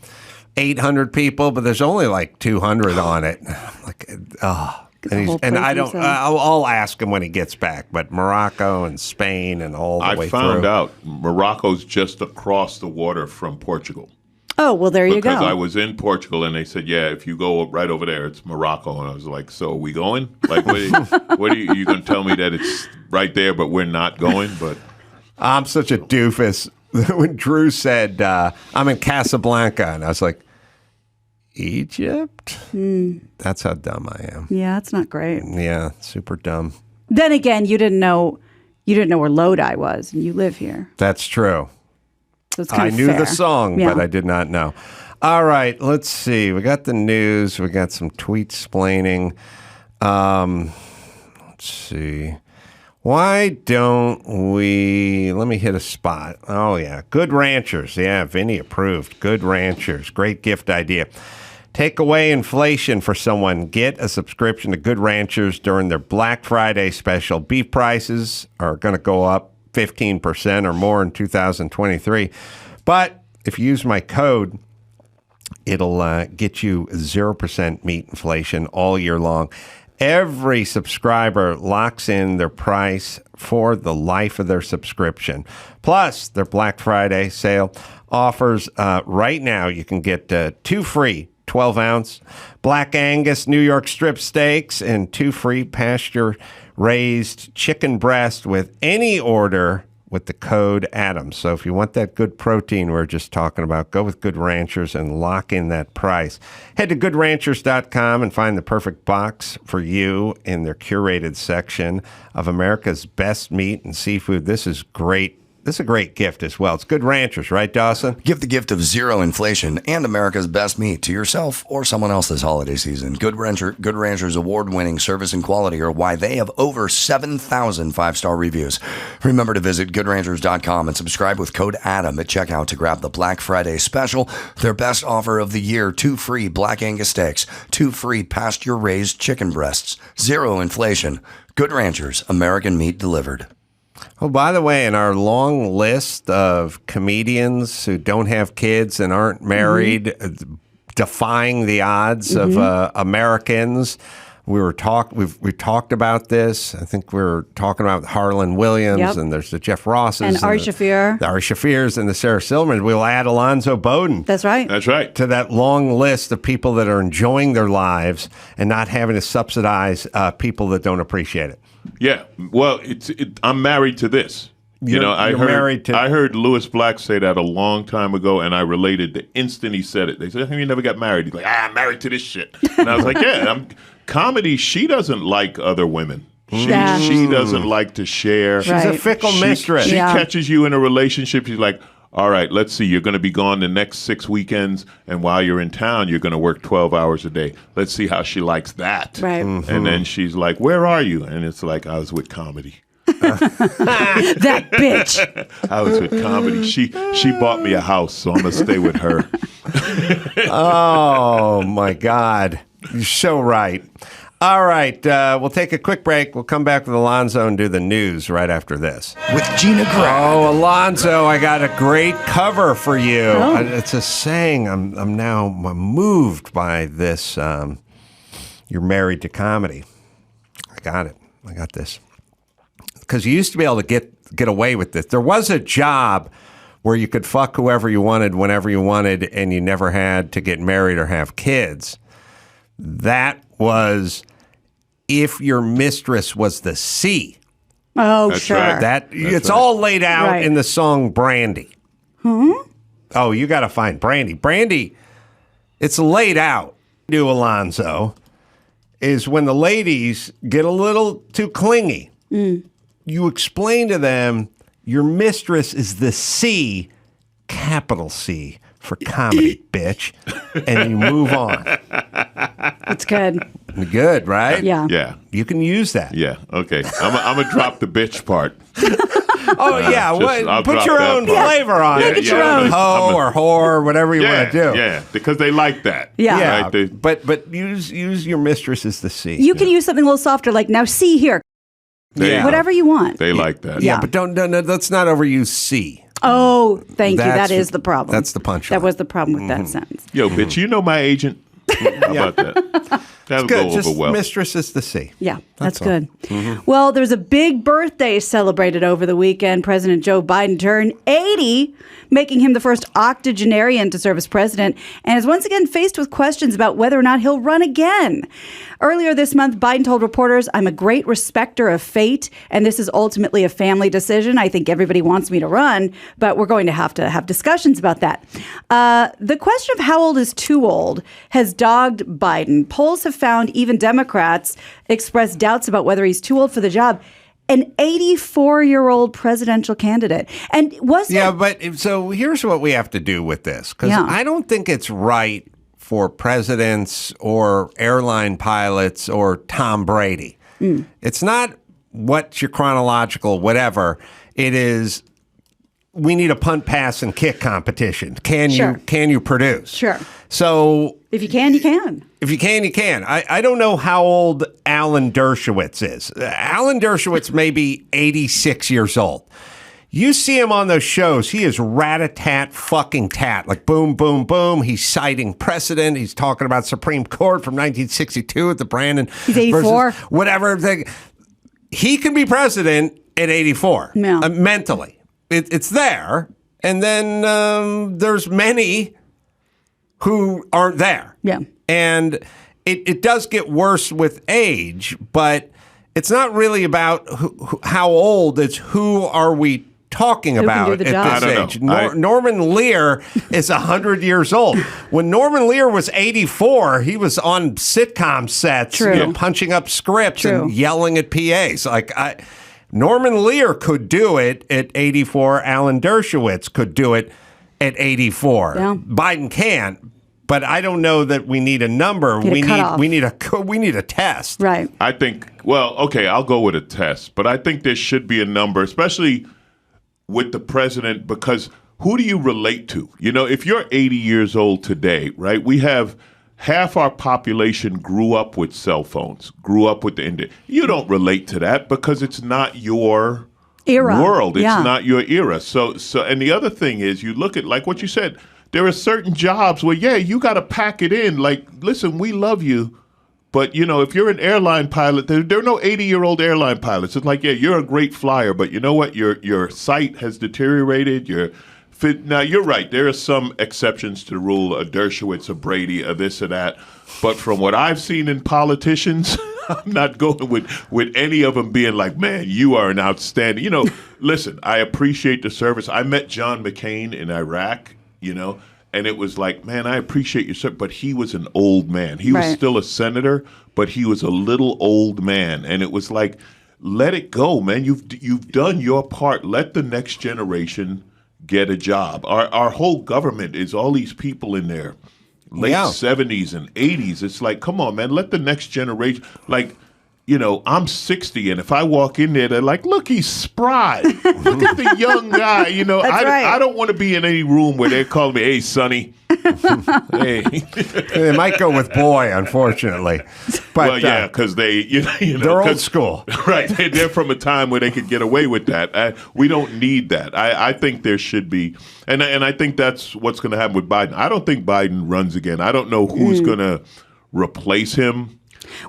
800 people, but there's only like 200 on it." Like, oh. The whole And place I don't. themselves. I'll ask him when he gets back. But Morocco and Spain and all the way I found through. out Morocco's just across the water from Portugal. Oh, well, there you go. Because I was in Portugal and they said, yeah, if you go right over there, it's Morocco. And I was like, so are we going? Like, what are you going to tell me that it's right there, but we're not going? But I'm such a doofus. When Drew said, I'm in Casablanca, and I was like, Egypt? That's how dumb I am. Yeah, that's not great. Yeah, super dumb. Then again, you didn't know where Lodi was, and you live here, That's true. so it's kind I of knew fair. the song, Yeah. but I did not know. All right, let's see. We got the news. We got some tweet-splaining. Let's see. Why don't we... Let me hit a spot. Oh, yeah. Good Ranchers. Yeah, Vinny approved. Good Ranchers. Great gift idea. Take away inflation for someone. Get a subscription to Good Ranchers during their Black Friday special. Beef prices are going to go up 15% or more in 2023. But if you use my code, it'll get you 0% meat inflation all year long. Every subscriber locks in their price for the life of their subscription. Plus, their Black Friday sale offers right now, you can get 2 free 12-ounce Black Angus New York strip steaks and 2 free pasture-raised chicken breast with any order with the code ADAMS. So if you want that good protein we we're just talking about, go with Good Ranchers and lock in that price. Head to goodranchers.com and find the perfect box for you in their curated section of America's best meat and seafood. This is great. This is a great gift as well. It's Good Ranchers, right, Dawson? Give the gift of zero inflation and America's best meat to yourself or someone else this holiday season. Good Ranchers award-winning service and quality are why they have over 7,000 five-star reviews. Remember to visit goodranchers.com and subscribe with code ADAM at checkout to grab the Black Friday special, their best offer of the year, 2 free Black Angus steaks, 2 free pasture-raised chicken breasts, zero inflation. Good Ranchers, American meat delivered. Oh, by the way, in our long list of comedians who don't have kids and aren't married, defying the odds of Americans, we talked about this. I think we were talking about Harlan Williams, Yep. and there's the Jeff Rosses, And Ari Shaffir. the Ari Shaffirs, and the Sarah Silverman. We'll add Alonzo Bodden. That's right. that's right. To that long list of people that are enjoying their lives and not having to subsidize people that don't appreciate it. Yeah. Well, I'm married to this. You're married to- I heard Louis Black say that a long time ago, and I related the instant he said it. They said, "How you never got married?" He's like, "I'm married to this shit." And I was like, "Yeah, comedy. She doesn't like other women. She doesn't like to share. She's a fickle mistress. She Yeah. catches you in a relationship. She's like, all right, let's see, you're going to be gone the next 6 weekends, and while you're in town, you're going to work 12 hours a day. Let's see how she likes that. Right. And then she's like, where are you? And it's like, I was with comedy. That bitch. I was with comedy. She bought me a house, so I'm going to stay with her. Oh, my God. You're so right. All right, we'll take a quick break. We'll come back with Alonzo and do the news right after this. With Gina Grad. Oh, Alonzo, I got a great cover for you. It's a saying. I'm now moved by this. You're married to comedy. I got it. I got this. Because you used to be able to get away with this. There was a job where you could fuck whoever you wanted, whenever you wanted, and you never had to get married or have kids. That was if your mistress was the C. Oh, That's sure. right. It's all laid out Right. in the song Brandy. Oh, you got to find Brandy. Brandy, it's laid out. Do Alonzo is when the ladies get a little too clingy. You explain to them your mistress is the C, capital C for comedy, bitch, and you move on. It's good. Good, right? Yeah. Yeah. You can use that. Yeah. Okay. I'm going to drop the bitch part. Oh, yeah. I'll Put drop your that own part. flavor on it. your own. Hoe or whore, whatever you want to do. Yeah, because they like that. Yeah. Yeah, Right? They- but use your mistress as the C. You can use something a little softer, like, now see here. they- Whatever you want. They like that. Yeah. But don't let's not overuse C. Oh, thank you. That's- That is the problem. that's the punchline. That was the problem with that sentence. Yo, bitch, you know my agent. How about that? That'll Good. go Just over well. mistress is the C. Yeah, that's all. good. Well, there's a big birthday celebrated over the weekend. President Joe Biden turned 80, making him the first octogenarian to serve as president, and is once again faced with questions about whether or not he'll run again. Earlier this month, Biden told reporters, "I'm a great respecter of fate, and this is ultimately a family decision. I think everybody wants me to run, but we're going to have discussions about that." The question of how old is too old has dogged Biden. Polls have found even Democrats express doubts about whether he's too old for the job. An 84-year-old presidential candidate. And wasn't Yeah, but so here's what we have to do with this, because Yeah. I don't think it's right for presidents or airline pilots or Tom Brady. It's not what's your chronological whatever. It is we need a punt, pass, and kick competition. Can you produce? Sure. So If you can, you can. if you can, you can. I don't know how old Alan Dershowitz is. Alan Dershowitz may be 86 years old. You see him on those shows, he is rat-a-tat fucking tat. Like boom, boom, boom. He's citing precedent. He's talking about Supreme Court from 1962 with the Brandon. He's 84. Versus whatever thing. He can be president at 84. Yeah. Mentally. It's there. And then there's many who aren't there. Yeah. And it does get worse with age, but it's not really about how old. It's who are we talking Who can about do at the this job. I don't age. know. Norman Lear is 100 years old. When Norman Lear was 84, he was on sitcom sets, True. punching up scripts True. and yelling at PAs. Norman Lear could do it at 84. Alan Dershowitz could do it at 84. Yeah. Biden can't. But I don't know that we need a number. Need a cutoff. We need a test. Right. I think, well, okay, I'll go with a test, but I think there should be a number, especially with the president, because who do you relate to? You know, if you're 80 years old today, right, we have half our population grew up with cell phones, grew up with the internet. You don't relate to that because it's not your Era. world. It's Yeah. not your era. So, and the other thing is you look at, like what you said, there are certain jobs where, yeah, you got to pack it in. Like, listen, we love you. But, you know, if you're an airline pilot, there are no 80-year-old airline pilots. It's like, yeah, you're a great flyer, but you know what? Your sight has deteriorated. Your fit. Now, you're right. There are some exceptions to the rule, a Dershowitz, a Brady, a this or that. But from what I've seen in politicians, I'm not going with any of them being like, man, you are an outstanding. You know, listen, I appreciate the service. I met John McCain in Iraq, you know, and it was like, man, I appreciate your service, but he was an old man. He was Right. still a senator, but he was a little old man. And it was like, let it go, man. You've done your part. Let the next generation get a job. Our whole government is all these people in their late 70s and 80s. It's like, come on, man, let the next generation, like, you know, I'm 60, and if I walk in there, they're like, look, he's spry. Look at the young guy. You know, I don't want to be in any room where they're calling me, hey, Sonny. Hey. They might go with boy, unfortunately. But, well, yeah, because they, you know, they're old school. Right. They're from a time where they could get away with that. We don't need that. I think there should be, and I think that's what's going to happen with Biden. I don't think Biden runs again. I don't know who's going to replace him.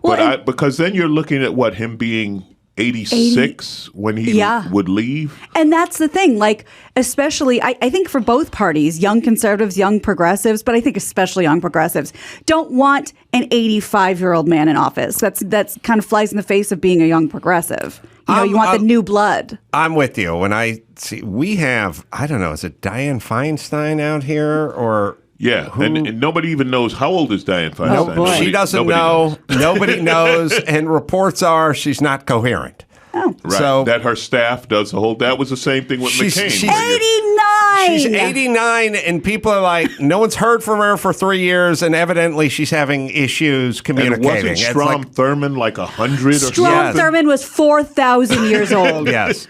Well, because then you're looking at him being 86 when he would leave. And that's the thing, like, especially, I think for both parties, young conservatives, young progressives, but I think especially young progressives, don't want an 85-year-old man in office. That's kind of flies in the face of being a young progressive. You know, you want the new blood. I'm with you. When I see, we have, I don't know, is it Dianne Feinstein out here or... Yeah, and nobody even knows how old is Dianne Feinstein. Oh, boy. She doesn't know. Nobody knows. And reports are she's not coherent. Oh. Right. So that her staff does the whole. That was the same thing with McCain. She's 89. She's 89, and people are like, no one's heard from her for 3 years, and evidently she's having issues communicating. And wasn't Strom Thurmond like 100 or something? Strom Thurmond was 4,000 years old. Yes.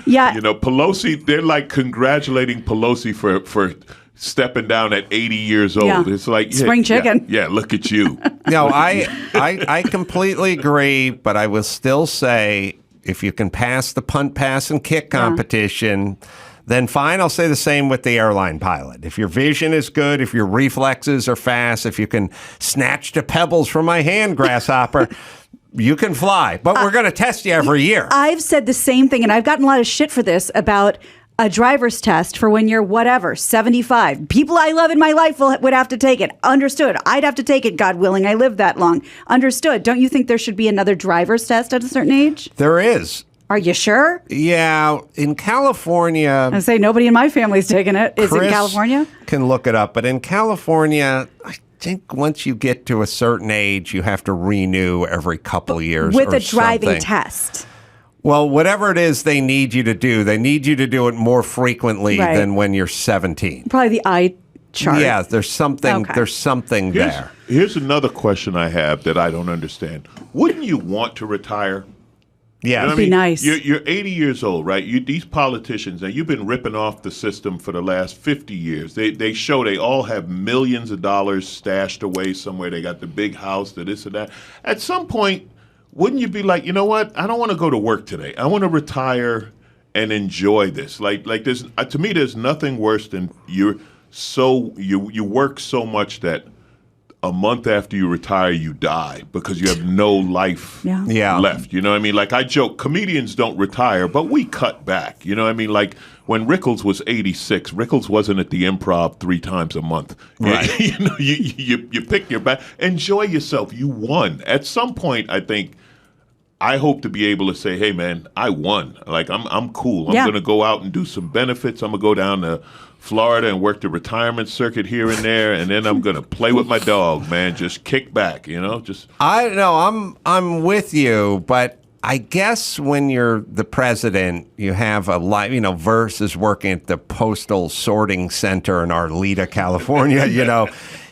Yeah. You know, Pelosi, they're like congratulating Pelosi for stepping down at 80 years old. Yeah. It's like spring chicken. Yeah, look at you. No, I completely agree, but I will still say if you can pass the punt, pass, and kick competition, then fine. I'll say the same with the airline pilot. If your vision is good, if your reflexes are fast, if you can snatch the pebbles from my hand, grasshopper, you can fly. But we're going to test you every year. I've said the same thing, and I've gotten a lot of shit for this about a driver's test for when you're 75. People I love in my life would have to take it. Understood. I'd have to take it, God willing. I live that long. Understood. Don't you think there should be another driver's test at a certain age? There is. Are you sure? Yeah. In California... I say nobody in my family's taking it. Is it in California? Can look it up. But in California... I think once you get to a certain age, you have to renew every couple of years. With or a driving something. test. Well, whatever it is they need you to do, they need you to do it more frequently than when you're 17. Probably the eye chart. Yeah, there's something. Okay. There's something there. Here's another question I have that I don't understand. Wouldn't you want to retire? Yeah, You know what Be I mean? nice. You're 80 years old, right? These politicians, and you've been ripping off the system for the last 50 years. They show they all have millions of dollars stashed away somewhere. They got the big house, the this and that. At some point, wouldn't you be like, you know what? I don't want to go to work today. I want to retire and enjoy this. Like there's to me, there's nothing worse than you work so much that a month after you retire, you die because you have no life left. You know what I mean? Like I joke, comedians don't retire, but we cut back. You know what I mean? Like when Rickles was 86, Rickles wasn't at the Improv 3 times a month. Right. You know, you pick your back. Enjoy yourself. You won. At some point, I hope to be able to say, hey, man, I won. Like, I'm cool. I'm going to go out and do some benefits. I'm going to go down to Florida and work the retirement circuit here and there, and then I'm going to play with my dog, man. Just kick back, you know? I know. I'm with you, but I guess when you're the president, you have a life, you know, versus working at the postal sorting center in Arleta, California, you know.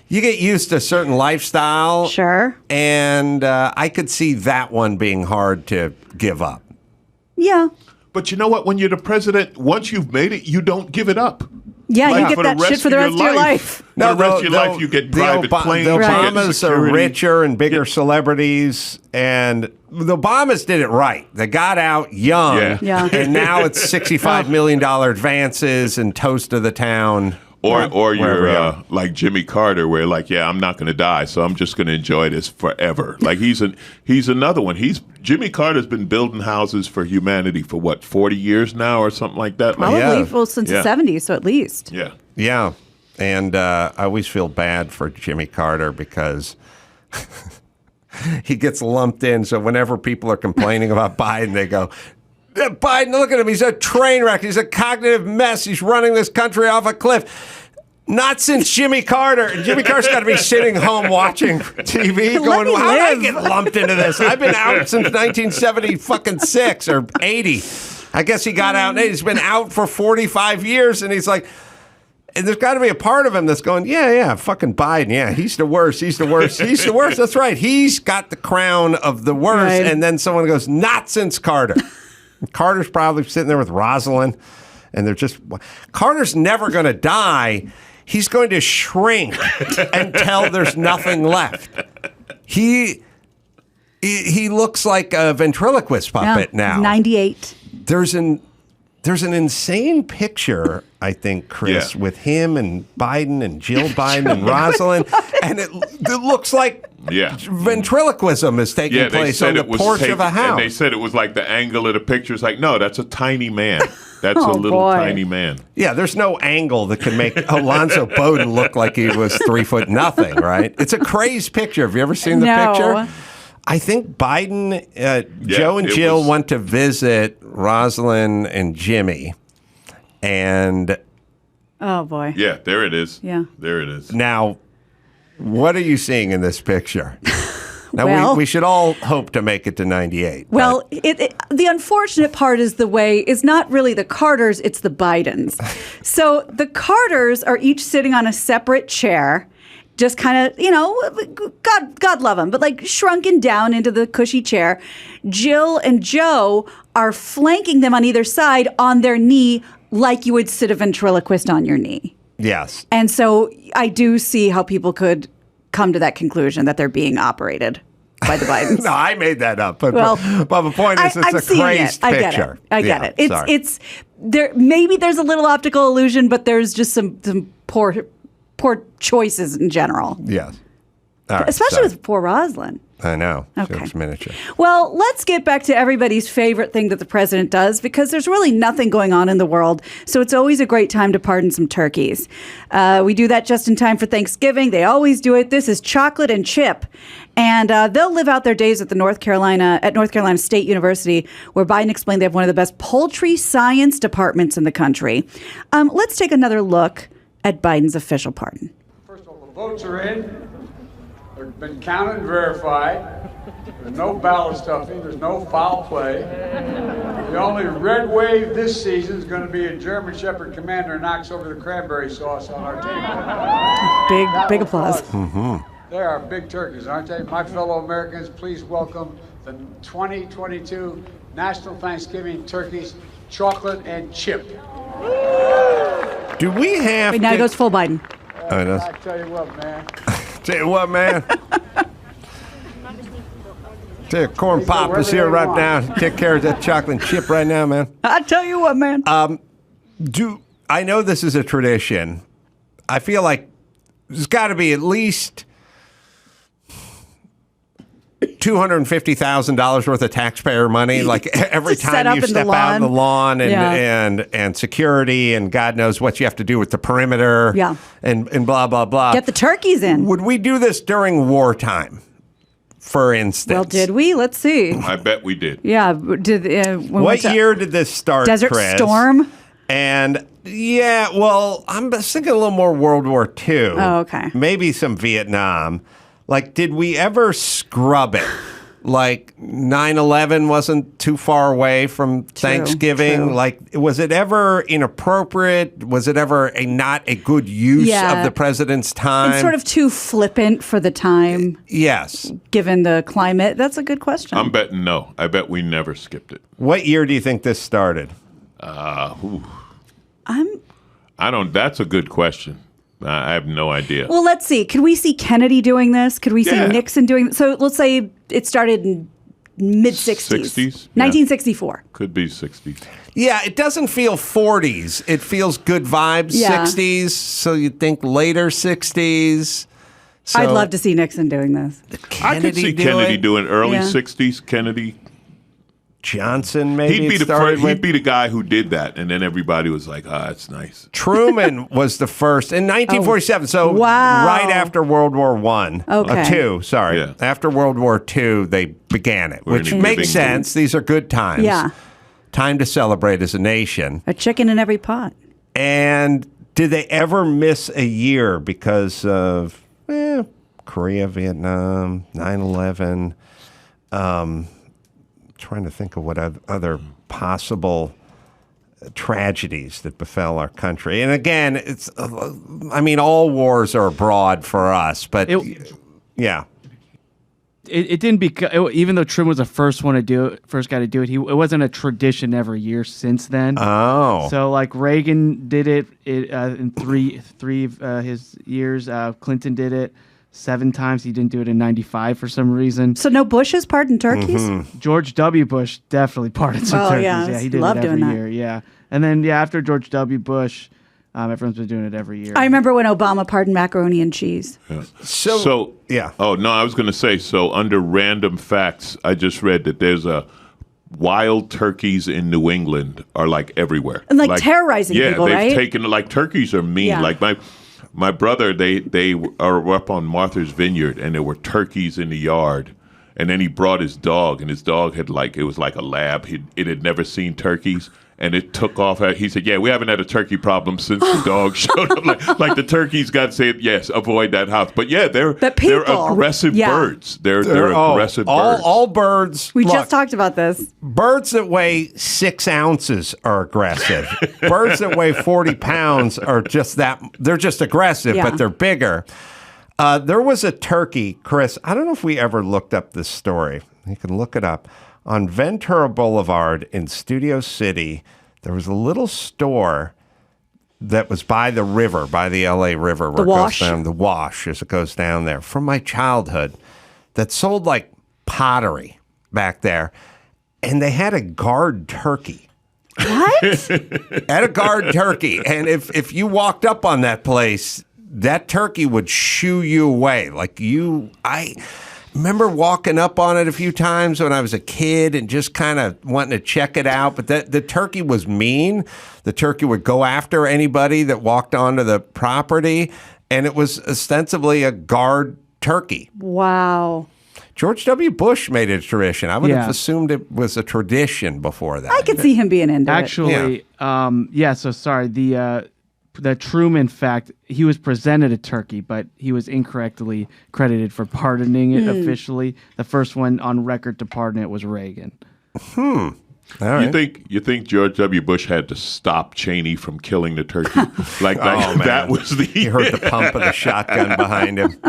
You get used to a certain lifestyle. Sure. And I could see that one being hard to give up. Yeah. But you know what? When you're the president, once you've made it, you don't give it up. Yeah, Like, you for get that shit for the rest of your life. For the rest of your life, you get private planes. The you get Obamas are security. richer and bigger celebrities, and the Obamas did it right. They got out young, Yeah. and now it's $65 million advances and toast of the town. Or you're like Jimmy Carter, where like, yeah, I'm not going to die, so I'm just going to enjoy this forever. Like he's another one. Jimmy Carter's been building houses for humanity for what, 40 years now or something like that. Probably well since the 70s, so at least. Yeah. Yeah, and I always feel bad for Jimmy Carter because he gets lumped in. So whenever people are complaining about Biden, they go, Biden, look at him. He's a train wreck. He's a cognitive mess. He's running this country off a cliff. Not since Jimmy Carter. And Jimmy Carter's got to be sitting home watching TV going, how did I get lumped into this? I've been out since 1976 or 80. I guess he got out, and he's been out for 45 years, and he's like, and there's got to be a part of him that's going, yeah, fucking Biden, yeah, he's the worst, he's the worst. That's right. He's got the crown of the worst. Right. And then someone goes, not since Carter. Carter's probably sitting there with Rosalind, and they're just, Carter's never going to die. He's going to shrink until there's nothing left. He looks like a ventriloquist puppet now. 98. There's an insane picture, I think, Chris, with him and Biden and Jill Biden and Rosalind, and it looks like ventriloquism is taking place on the porch of a house. And they said it was like the angle of the picture. It's like, no, that's a tiny man. That's a little tiny man. Yeah, there's no angle that can make Alonzo Bodden look like he was 3 foot nothing, right? It's a crazed picture. Have you ever seen the picture? I think Biden, Joe and Jill went to visit Rosalind and Jimmy. And oh, boy. Yeah, there it is. Yeah. There it is. Now, what are you seeing in this picture? Now, we should all hope to make it to 98. Well, the unfortunate part is it's not really the Carters, it's the Bidens. So the Carters are each sitting on a separate chair, just kind of, God love them, but like shrunken down into the cushy chair. Jill and Joe are flanking them on either side on their knee, like you would sit a ventriloquist on your knee. Yes. And so I do see how people could come to that conclusion that they're being operated by the Bidens. No, I made that up. But the point is, it's a crazed picture. I get it. It's there. Maybe there's a little optical illusion, but there's just some poor choices in general. Yes. Especially with poor Rosalind. I know. Okay. She looks miniature. Well, let's get back to everybody's favorite thing that the president does, because there's really nothing going on in the world. So it's always a great time to pardon some turkeys. We do that just in time for Thanksgiving. They always do it. This is chocolate and chip. And they'll live out their days at North Carolina State University, where Biden explained they have one of the best poultry science departments in the country. Let's take another look at Biden's official pardon. First of all, the votes are in. They've been counted and verified. There's no ballot stuffing. There's no foul play. The only red wave this season is going to be a German Shepherd Commander knocks over the cranberry sauce on our table. Big applause. Mm-hmm. They are big turkeys, aren't they? My fellow Americans, please welcome the 2022 National Thanksgiving Turkeys, chocolate and chip. Do we have Wait, now it goes full Biden. I tell you what, man. Tell you what, man. Tell you, Corn Pop is here right now. Take care of that chocolate chip right now, man. I tell you what, man. I know this is a tradition. I feel like there's got to be at least $250,000 worth of taxpayer money, like every time you step out on the lawn and security and God knows what you have to do with the perimeter and blah, blah, blah. Get the turkeys in. Would we do this during wartime, for instance? Well, did we? Let's see. I bet we did. Yeah. What year did this start, Desert Chris? Storm? And I'm thinking a little more World War II. Oh, okay. Maybe some Vietnam. Like, did we ever scrub it? Like, 9/11 wasn't too far away from Thanksgiving. True. Like, was it ever inappropriate? Was it ever not a good use of the president's time? It's sort of too flippant for the time. Yes. Given the climate. That's a good question. I'm betting no. I bet we never skipped it. What year do you think this started? I don't. That's a good question. I have no idea. Well, let's see. Could we see Kennedy doing this? Could we see Nixon doing this? So let's say it started in mid-60s. 60s? 1964. Could be 60s. Yeah, it doesn't feel 40s. It feels good vibes, 60s. So you'd think later 60s. So I'd love to see Nixon doing this. I could see Kennedy doing early 60s. Kennedy. Johnson, maybe. He'd be the guy who did that, and then everybody was like, that's nice. Truman was the first in 1947, so right after World War I. Okay. Sorry. Yeah. After World War II, they began it, which makes sense. These are good times. Yeah. Time to celebrate as a nation. A chicken in every pot. And did they ever miss a year because of Korea, Vietnam, 9/11? Trying to think of what other possible tragedies that befell our country. And again, it's, I mean, all wars are abroad for us, but yeah. It didn't even though Truman was the first guy to do it. It wasn't a tradition every year since then. Oh, so like Reagan did it in three of his years. Clinton did it 7 times. He didn't do it in '95 for some reason. So no Bushes pardoned turkeys? Mm-hmm. George W. Bush definitely pardoned some turkeys. Yeah, he did it every year. Yeah, and then after George W. Bush. Everyone's been doing it every year. I remember when Obama pardoned macaroni and cheese. Yeah. So yeah. Oh, no, I was going to say, so under random facts, I just read that there's wild turkeys in New England are like everywhere. And like terrorizing people, right? Yeah, they've taken, like turkeys are mean. Yeah. Like my brother, they are up on Martha's Vineyard and there were turkeys in the yard. And then he brought his dog and his dog had it was like a lab. It had never seen turkeys. And it took off. He said, "Yeah, we haven't had a turkey problem since the dog showed up. Like the turkeys got said, yes, avoid that house. But yeah, they're aggressive birds. They're aggressive birds. All birds. We just talked about this. Birds that weigh 6 ounces are aggressive. Birds that weigh 40 pounds are just that. They're just aggressive, but they're bigger. There was a turkey, Chris. I don't know if we ever looked up this story. You can look it up. On Ventura Boulevard in Studio City, there was a little store that was by the river, by the L.A. River, where it goes down, the Wash, as it goes down there, from my childhood, that sold like pottery back there. And they had a guard turkey. What? Had a guard turkey. And if you walked up on that place, that turkey would shoo you away. I remember walking up on it a few times when I was a kid and just kind of wanting to check it out. But the turkey was mean. The turkey would go after anybody that walked onto the property. And it was ostensibly a guard turkey. Wow. George W. Bush made it a tradition. I would have assumed it was a tradition before that. I could see him being into it. So sorry. The Truman fact, he was presented a turkey, but he was incorrectly credited for pardoning it officially. The first one on record to pardon it was Reagan. All right. You think George W. Bush had to stop Cheney from killing the turkey? That was He heard the pump of the shotgun behind him.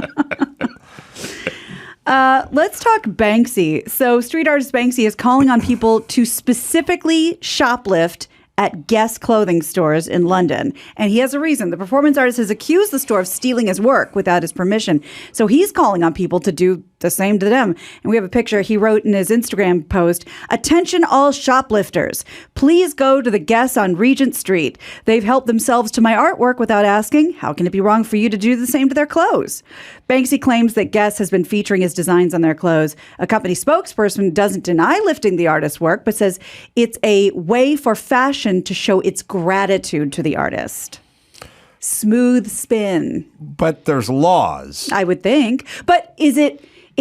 Let's talk Banksy. So street artist Banksy is calling on people to specifically shoplift at Guess clothing stores in London. And he has a reason. The performance artist has accused the store of stealing his work without his permission. So he's calling on people to do the same to them. And we have a picture he wrote in his Instagram post, "Attention all shoplifters. Please go to the Guess on Regent Street. They've helped themselves to my artwork without asking. How can it be wrong for you to do the same to their clothes?" Banksy claims that Guess has been featuring his designs on their clothes. A company spokesperson doesn't deny lifting the artist's work, but says it's a way for fashion to show its gratitude to the artist. Smooth spin. But there's laws. I would think. But is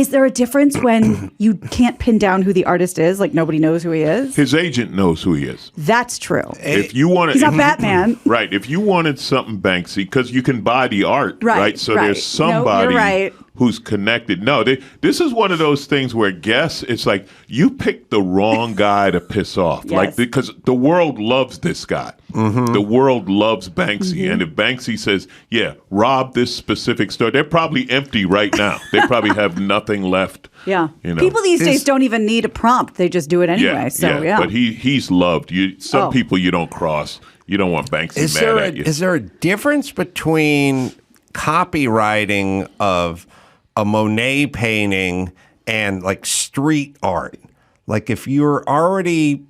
there a difference when you can't pin down who the artist is? Like nobody knows who he is? His agent knows who he is. That's true. If you wanted, he's not Batman. Right. If you wanted something Banksy, because you can buy the art, right? So there's somebody who's connected. No, this is one of those things where Guess, it's like you picked the wrong guy to piss off. Like, because the world loves this guy. The world loves Banksy. And if Banksy says, yeah, rob this specific store, they're probably empty right now. They probably have nothing left. Yeah. You know. People these days don't even need a prompt. They just do it anyway. But he's loved. Some people you don't cross. You don't want Banksy mad at you. Is there a difference between copywriting of a Monet painting and like street art? Like if you've already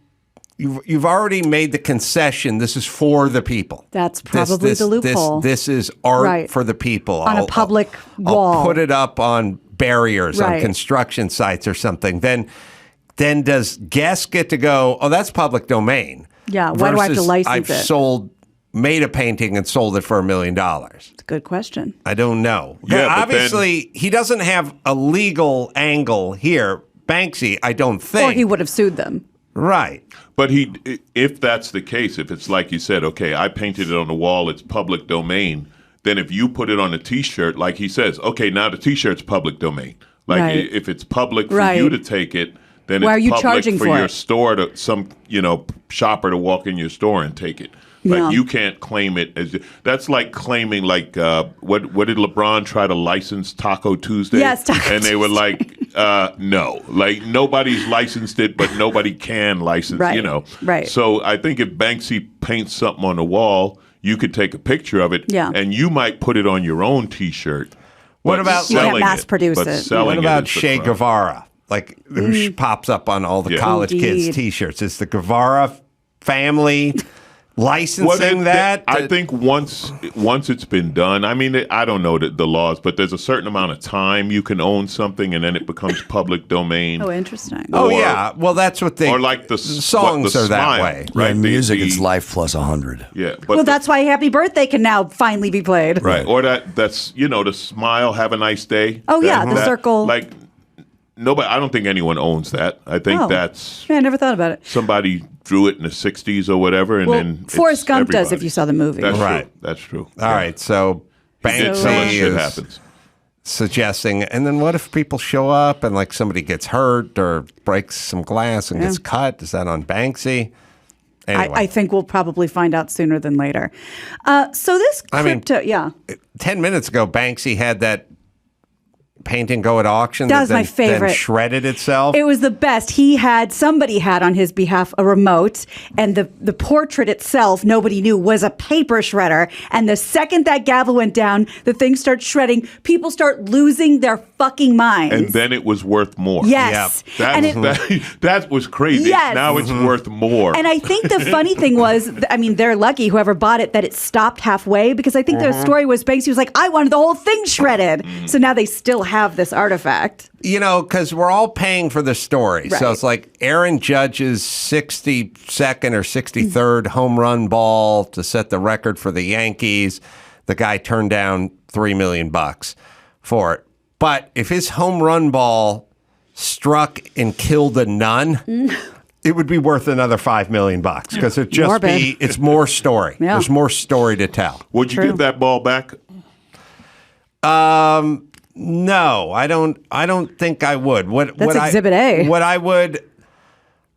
made the concession, this is for the people. That's probably the loophole. This is art for the people. On a public wall. I'll put it up on barriers on construction sites or something. Then does Guess get to go, oh, that's public domain? Yeah, why do I have to license I've made a painting and sold it for $1 million. It's a good question. I don't know. Yeah, obviously, he doesn't have a legal angle here. Banksy, I don't think. Or he would have sued them. Right. But if that's the case, if it's like you said, okay, I painted it on the wall, it's public domain, then if you put it on a T-shirt, like he says, okay, now the T-shirt's public domain. Like if it's public for you to take it, then Why it's are you public charging for for your it? store to some shopper to walk in your store and take it. Like Yeah. you can't claim it as that's like claiming what did LeBron try to license Taco Tuesday? Yes, Taco and they were like no, like nobody's licensed it, but nobody can license. Right, right. So I think if Banksy paints something on the wall, you could take a picture of it, Yeah. and you might put it on your own T-shirt. What but about- You can't selling mass produce but it. selling What it about is the Che crime. Guevara? Like, who pops up on all the Yeah. college Indeed. kids' T-shirts? Is the Guevara family licensing Well, that? I think once it's been done, I mean, I don't know the laws, but there's a certain amount of time you can own something, and then it becomes public domain. Oh, interesting. Oh, or- yeah. Well, that's what they... Or like the songs are that Smile, way. right? In The- music, the- it's life plus 100. Yeah, but Well, that's why Happy Birthday can now finally be played. right. Or that's the Smile, Have a Nice Day. Oh, yeah, the circle. Like nobody. I don't think anyone owns that. I think Oh. that's Yeah, I never thought about it. somebody drew it in the '60s or whatever, and Well, then Forrest it's Gump does if everybody. you saw the movie. That's Right. true. That's true. All right, so Did some of Banksy the shit is happens. suggesting, and then what if people show up and like somebody gets hurt or breaks some glass and gets cut? Is that on Banksy? Anyway, I think we'll probably find out sooner than later. So this I mean- crypto, 10 minutes ago, Banksy had that painting go at auction. That was my then favorite. shredded itself. It was the best. Somebody had on his behalf a remote, and the portrait itself, nobody knew, was a paper shredder. And the second that gavel went down, the thing starts shredding. People start losing their fucking minds. And then it was worth more. Yes. And it- That was crazy. Yes. Now it's worth more. And I think the funny thing was, I mean, they're lucky, whoever bought it, that it stopped halfway, because I think the story was Banksy was like, I wanted the whole thing shredded. So now they still have this artifact. You know, because we're all paying for the story. So Right. it's like Aaron Judge's 62nd or 63rd home run ball to set the record for the Yankees. The guy turned down $3 million for it. But if his home run ball struck and killed a nun, it would be worth another $5 million because Morbid. it's more story. Yeah. There's more story to tell. Would you give that ball back? No, I don't think I would. That's Exhibit A.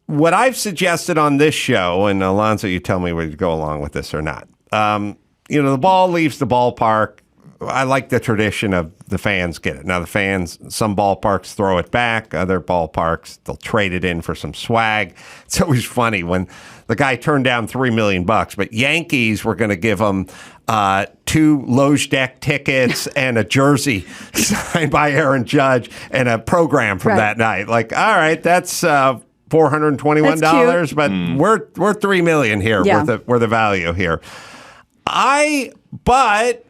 What I've suggested on this show, and Alonzo, you tell me whether you go along with this or not. The ball leaves the ballpark. I like the tradition of the fans get it. Now, the fans, some ballparks throw it back. Other ballparks, they'll trade it in for some swag. It's always funny when the guy turned down $3 million, but Yankees were going to give him 2 Loge Deck tickets and a jersey signed by Aaron Judge and a program from Right. that night. Like, all right, that's $421, That's cute. but we're $3 million here. Yeah. We're the value here. But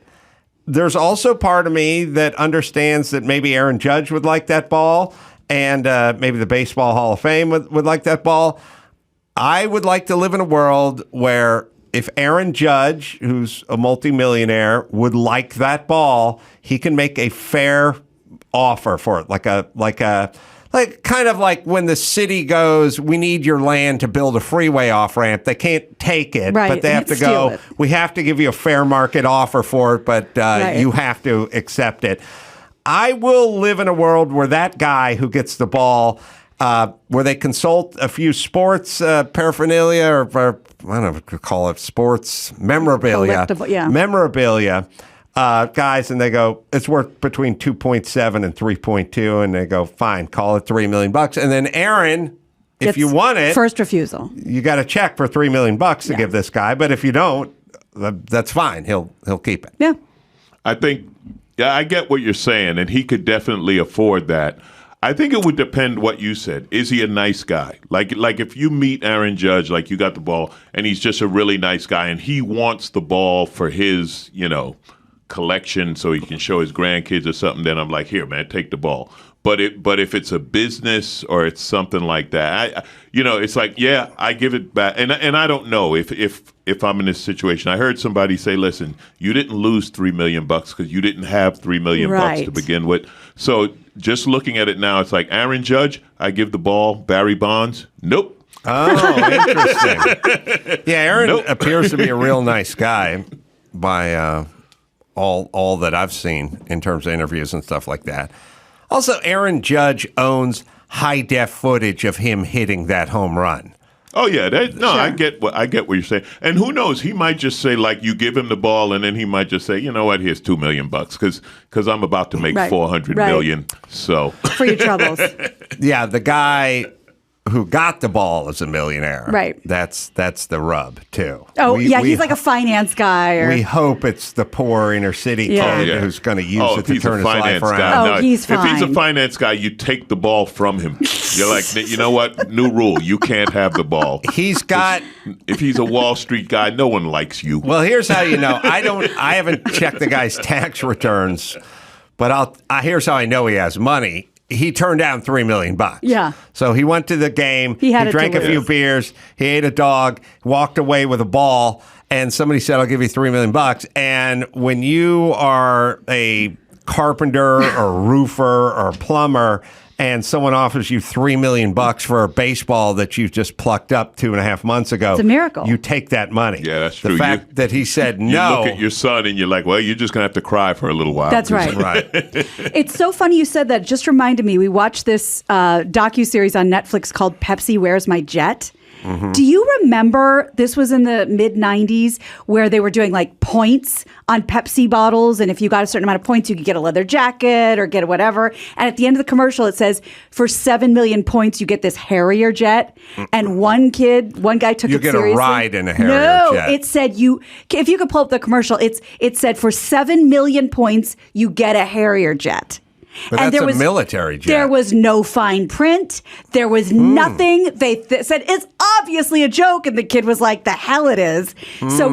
there's also part of me that understands that maybe Aaron Judge would like that ball, and maybe the Baseball Hall of Fame would like that ball. I would like to live in a world where if Aaron Judge, who's a multimillionaire, would like that ball, he can make a fair offer for it, like kind of like when the city goes, we need your land to build a freeway off ramp. They can't take it, Right, but they have to steal go. it. We have to give you a fair market offer for it, but Right. you have to accept it. I will live in a world where that guy who gets the ball, where they consult a few sports paraphernalia or I don't know what you call it, sports memorabilia. Collectible, yeah. Memorabilia. Guys, and they go, it's worth between 2.7 and 3.2, and they go, fine, call it $3 million. And then Aaron, if Gets you want it, first refusal. you got a check for $3 million to give this guy. But if you don't, that's fine. He'll keep it. Yeah. I think, I get what you're saying, and he could definitely afford that. I think it would depend what you said. Is he a nice guy? Like if you meet Aaron Judge, like you got the ball, and he's just a really nice guy, and he wants the ball for his, collection so he can show his grandkids or something, then I'm like, here, man, take the ball. But if it's a business or it's something like that, it's like, yeah, I give it back. And I don't know if I'm in this situation. I heard somebody say, listen, you didn't lose $3 million because you didn't have $3 million Right. to begin with. So just looking at it now, it's like Aaron Judge, I give the ball. Barry Bonds, nope. Oh, interesting. Yeah, Aaron Nope. appears to be a real nice guy by all that I've seen in terms of interviews and stuff like that. Also, Aaron Judge owns high def footage of him hitting that home run. Oh yeah, I get what you're saying, and who knows? He might just say like you give him the ball, and then he might just say, you know what, here's $2 million because I'm about to make Right. 400 Right. million. So For your troubles. Yeah, the guy who got the ball is a millionaire. Right. That's the rub too. Oh, We- yeah, we- he's like a finance guy. Or, We hope it's the poor inner city Yeah. kid Yeah. who's going to use it if to he's turn a his life finance around. guy, Oh, he's If he's a fine. finance guy, you take the ball from him. You're like, you know what? New rule: you can't have the ball. He's got. If he's a Wall Street guy, no one likes you. Well, here's how you know. I haven't checked the guy's tax returns, but here's how I know he has money. He turned down $3 million. Yeah. So he went to the game. He had it drank to a few lose. beers. He ate a dog. Walked away with a ball. And somebody said, "I'll give you $3 million." And when you are a carpenter or roofer or plumber, and someone offers you $3 million for a baseball that you just plucked up 2.5 months ago, It's a miracle. You take that money. Yeah, that's The true. fact that he said You no. look at your son and you're like, well, you're just gonna have to cry for a little while. That's right. Right. It's so funny you said that. Just reminded me, we watched this docuseries on Netflix called Pepsi, Where's My Jet? Do you remember, this was in the mid 90s, where they were doing like points on Pepsi bottles, and if you got a certain amount of points, you could get a leather jacket or get whatever. And at the end of the commercial, it says, for 7 million points, you get this Harrier jet. And one guy took You it get a seriously. ride in a Harrier no, jet. it said if you could pull up the commercial, it said for 7 million points, you get a Harrier jet. But And that's there a military jet. There was no fine print. There was nothing. They said it's obviously a joke, and the kid was like, "The hell it is." So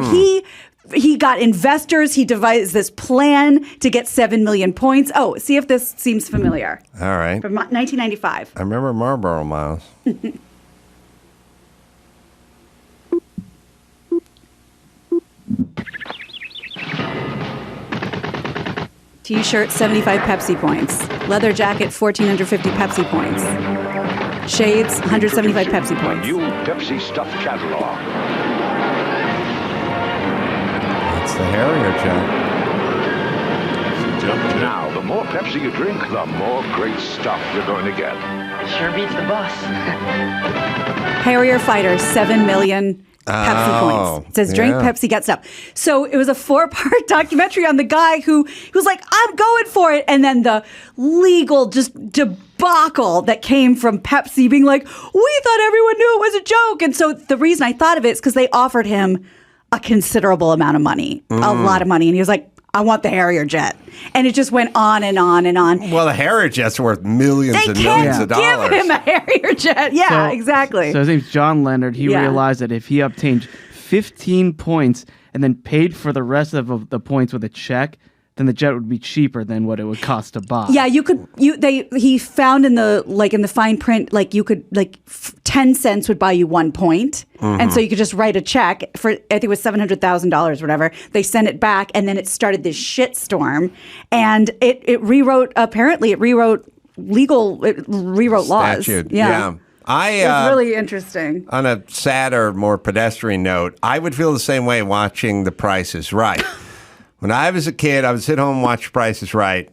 he got investors. He devised this plan to get 7 million points. Oh, see if this seems familiar. All right. From 1995. I remember Marlboro Miles. T-shirt, 75 Pepsi points. Leather jacket, 1,450 Pepsi points. Shades, 175 Pepsi points. New Pepsi stuffed catalog. It's the Harrier jet. Now, the more Pepsi you drink, the more great stuff you're going to get. Sure beats the bus. Harrier Fighter, 7 million Pepsi points. It says drink yeah. Pepsi, get stuff. So it was a 4-part documentary on the guy who was like, I'm going for it. And then the legal just debacle that came from Pepsi being like, we thought everyone knew it was a joke. And so the reason I thought of it is because they offered him a considerable amount of money, a lot of money. And he was like, I want the Harrier jet. And it just went on and on and on. Well, the Harrier jet's worth millions They and millions can't of dollars. give him a Harrier jet. Yeah, exactly. So his name's John Leonard. He Yeah. realized that if he obtained 15 points and then paid for the rest of the points with a check, then the jet would be cheaper than what it would cost to buy. Yeah, he found in the fine print, like you could, 10 cents would buy you 1 point. And so you could just write a check for, I think it was $700,000 or whatever. They sent it back, and then it started this shitstorm. And it rewrote laws. Statute. Yeah. It was really interesting. On a sadder, more pedestrian note, I would feel the same way watching The Price is Right. When I was a kid, I would sit home and watch Price is Right,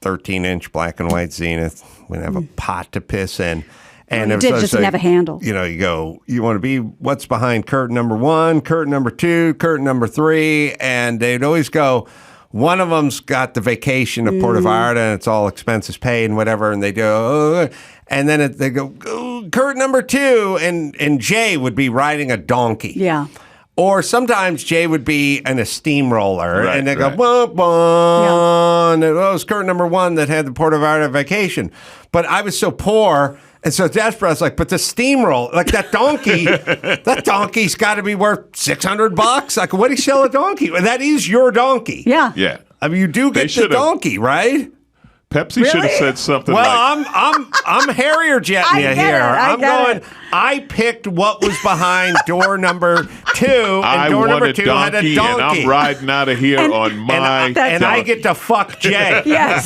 13-inch black and white Zenith. We'd have a pot to piss in. And You it was did, always just didn't have a handle. You know, you go, you want to be what's behind curtain number 1, curtain number 2, curtain number 3, and they'd always go, one of them's got the vacation of Puerto Vallarta and it's all expenses paid and whatever, and they go, and then they go, curtain number 2, and Jay would be riding a donkey. Yeah. Or sometimes Jay would be in a steamroller, Right, and they go, right. bum, bum, and it was curtain number 1 that had the Puerto Vallarta vacation. But I was so poor and so desperate, I was like, but the steamroller, like that donkey, that donkey's got to be worth $600. Like, what do you sell a donkey? Well, that is your donkey. Yeah. Yeah. I mean, you do They get the should've- donkey, right? Pepsi should have Really? said something Well, like, I'm Harrier jetting I you get here. it, I I'm get going. it. I picked what was behind door number 2, and I door want number a 2 donkey, had a donkey. and I'm riding out of here on my and I donkey. get to fuck Jay. Yes.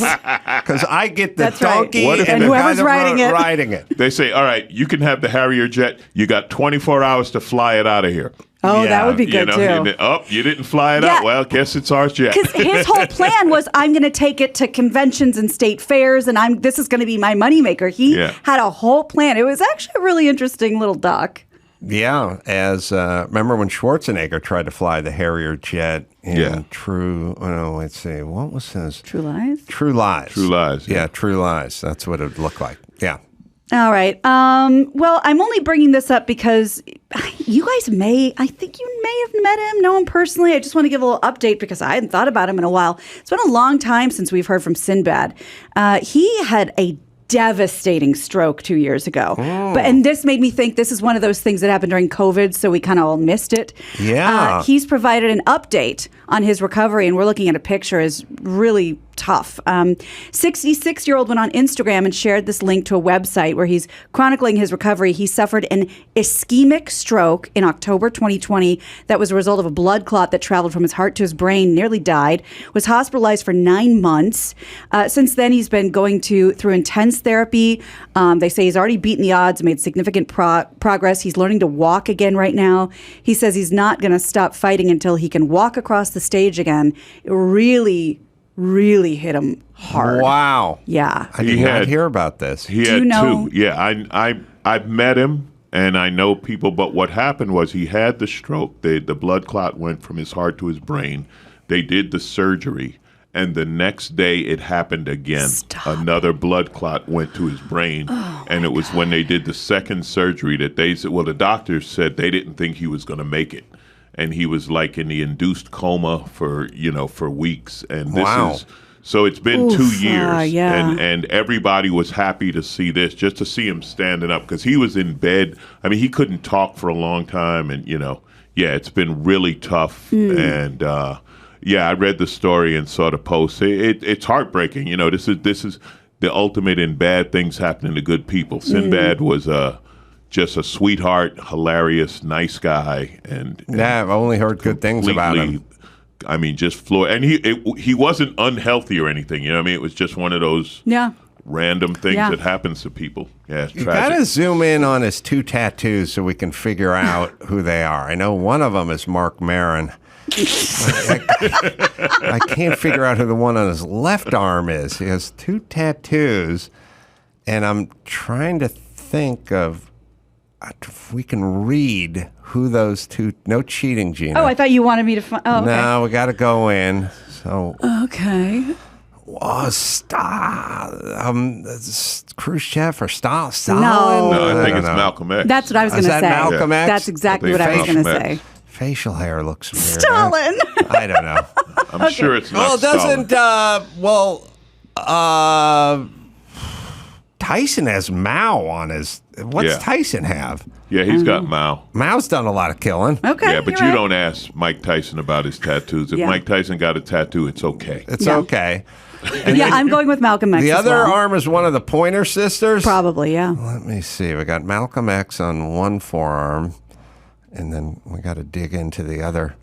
Because I get the That's right. donkey What if and the- the guy whoever's that riding it. They say, all right, you can have the Harrier jet. You got 24 hours to fly it out of here. Oh, that would be You good know, too. you didn't fly it Yeah. out. Well, guess it's ours yet. Because his whole plan was, I'm going to take it to conventions and state fairs, and this is going to be my moneymaker. He had a whole plan. It was actually a really interesting little doc. Yeah, remember when Schwarzenegger tried to fly the Harrier jet in let's see, what was his? True Lies? True Lies. True Lies. Yeah, True Lies. That's what it would look like. Yeah. All right. Well, I'm only bringing this up because you guys I think you may have met him, know him personally. I just want to give a little update because I hadn't thought about him in a while. It's been a long time since we've heard from Sinbad. He had a devastating stroke 2 years ago. And this made me think this is one of those things that happened during COVID, so we kind of all missed it. Yeah. He's provided an update on his recovery, and we're looking at a picture is really tough. 66-year-old went on Instagram and shared this link to a website where he's chronicling his recovery. He suffered an ischemic stroke in October 2020 that was a result of a blood clot that traveled from his heart to his brain, nearly died, was hospitalized for 9 months. Since then, he's been going through intense therapy. They say he's already beaten the odds, made significant progress. He's learning to walk again right now. He says he's not going to stop fighting until he can walk across the stage again. It really hit him hard. Wow. Yeah. I did not hear about this. He had two. Yeah, I've met him and I know people, but what happened was he had the stroke. The blood clot went from his heart to his brain. They did the surgery, and the next day it happened again. Another blood clot went to his brain, and it was when they did the second surgery that they said, well, the doctors said they didn't think he was going to make it. And he was like in the induced coma for weeks. And this is, so it's been 2 years. And everybody was happy to see this, just to see him standing up, because he was in bed. I mean, he couldn't talk for a long time. And, it's been really tough. And, I read the story and saw the post. It's heartbreaking. This is the ultimate in bad things happening to good people. Sinbad was just a sweetheart, hilarious, nice guy, and I've only heard good things about him. I mean, just floored. And he wasn't unhealthy or anything. You know what I mean? It was just one of those random things that happens to people. Yeah, it's you tragic. gotta zoom in on his 2 tattoos so we can figure out who they are. I know one of them is Mark Maron. I can't figure out who the one on his left arm is. He has 2 tattoos, and I'm trying to think of if we can read who those 2. No cheating, Gina. Oh, I thought you wanted me to find. Oh, okay. No, we got to go in. So okay. Khrushchev or Stalin? No, I think it's Malcolm X. That's what I was going to say. Malcolm X? That's exactly what I was going to say. Facial hair looks weird. Stalin. I don't know. I'm sure it's not. Well, Tyson has Mao on his. What's Tyson have? Yeah, he's got Mao. Mao's done a lot of killing. Okay. Yeah, but you don't ask Mike Tyson about his tattoos. If Mike Tyson got a tattoo, it's okay. It's okay. I'm going with Malcolm X. The as other well. arm is one of the Pointer Sisters? Probably, yeah. Let me see. We got Malcolm X on one forearm, and then we got to dig into the other.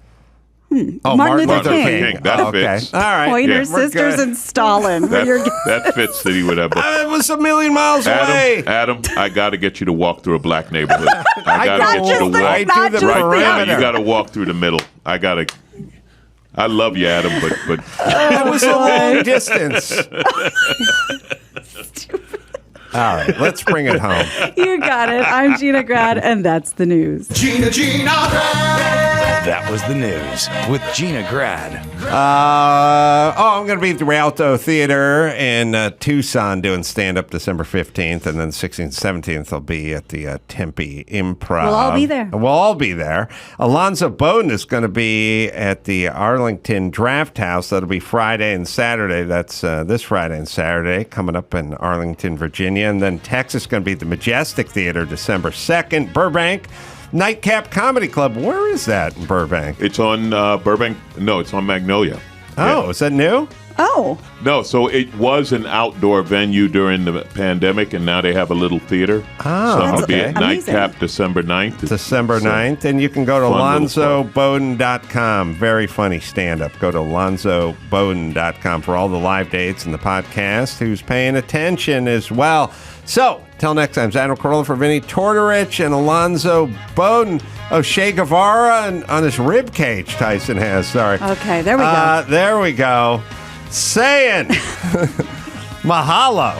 Oh, Martin Luther King. That fits. All right. Pointer Sisters and Stalin. That fits that he would have. It was a million miles away. Adam, I got to get you to walk through a black neighborhood. I got to get you to walk right through the right now. You got to walk through the middle. I love you, Adam, but that was a long distance. All right, let's bring it home. You got it. I'm Gina Grad, and that's the news. Gina Grad. That was the news with Gina Grad. I'm going to be at the Rialto Theater in Tucson doing stand-up December 15th, and then 16th, 17th I'll be at the Tempe Improv. We'll all be there. We'll all be there. Alonzo Bodden is going to be at the Arlington Draft House. That'll be Friday and Saturday. That's this Friday and Saturday, coming up in Arlington, Virginia. And then Texas is going to be at the Majestic Theater December 2nd. Burbank, Nightcap Comedy Club. Where is that in Burbank? It's on Burbank. No, it's on Magnolia. Oh, is that new? Oh. No, so it was an outdoor venue during the pandemic, and now they have a little theater. Oh, so it'll be okay. at Nightcap December 9th. December 9th, and you can go to alonzobodden.com. Very funny stand-up. Go to alonzobodden.com for all the live dates and the podcast. Who's paying attention as well. So, till next time, Adam Carolla for Vinnie Tortorich and Alonzo Bodden. Oh, Che Guevara on his rib cage Tyson has. Sorry. Okay, there we go. There we go. Saying mahalo.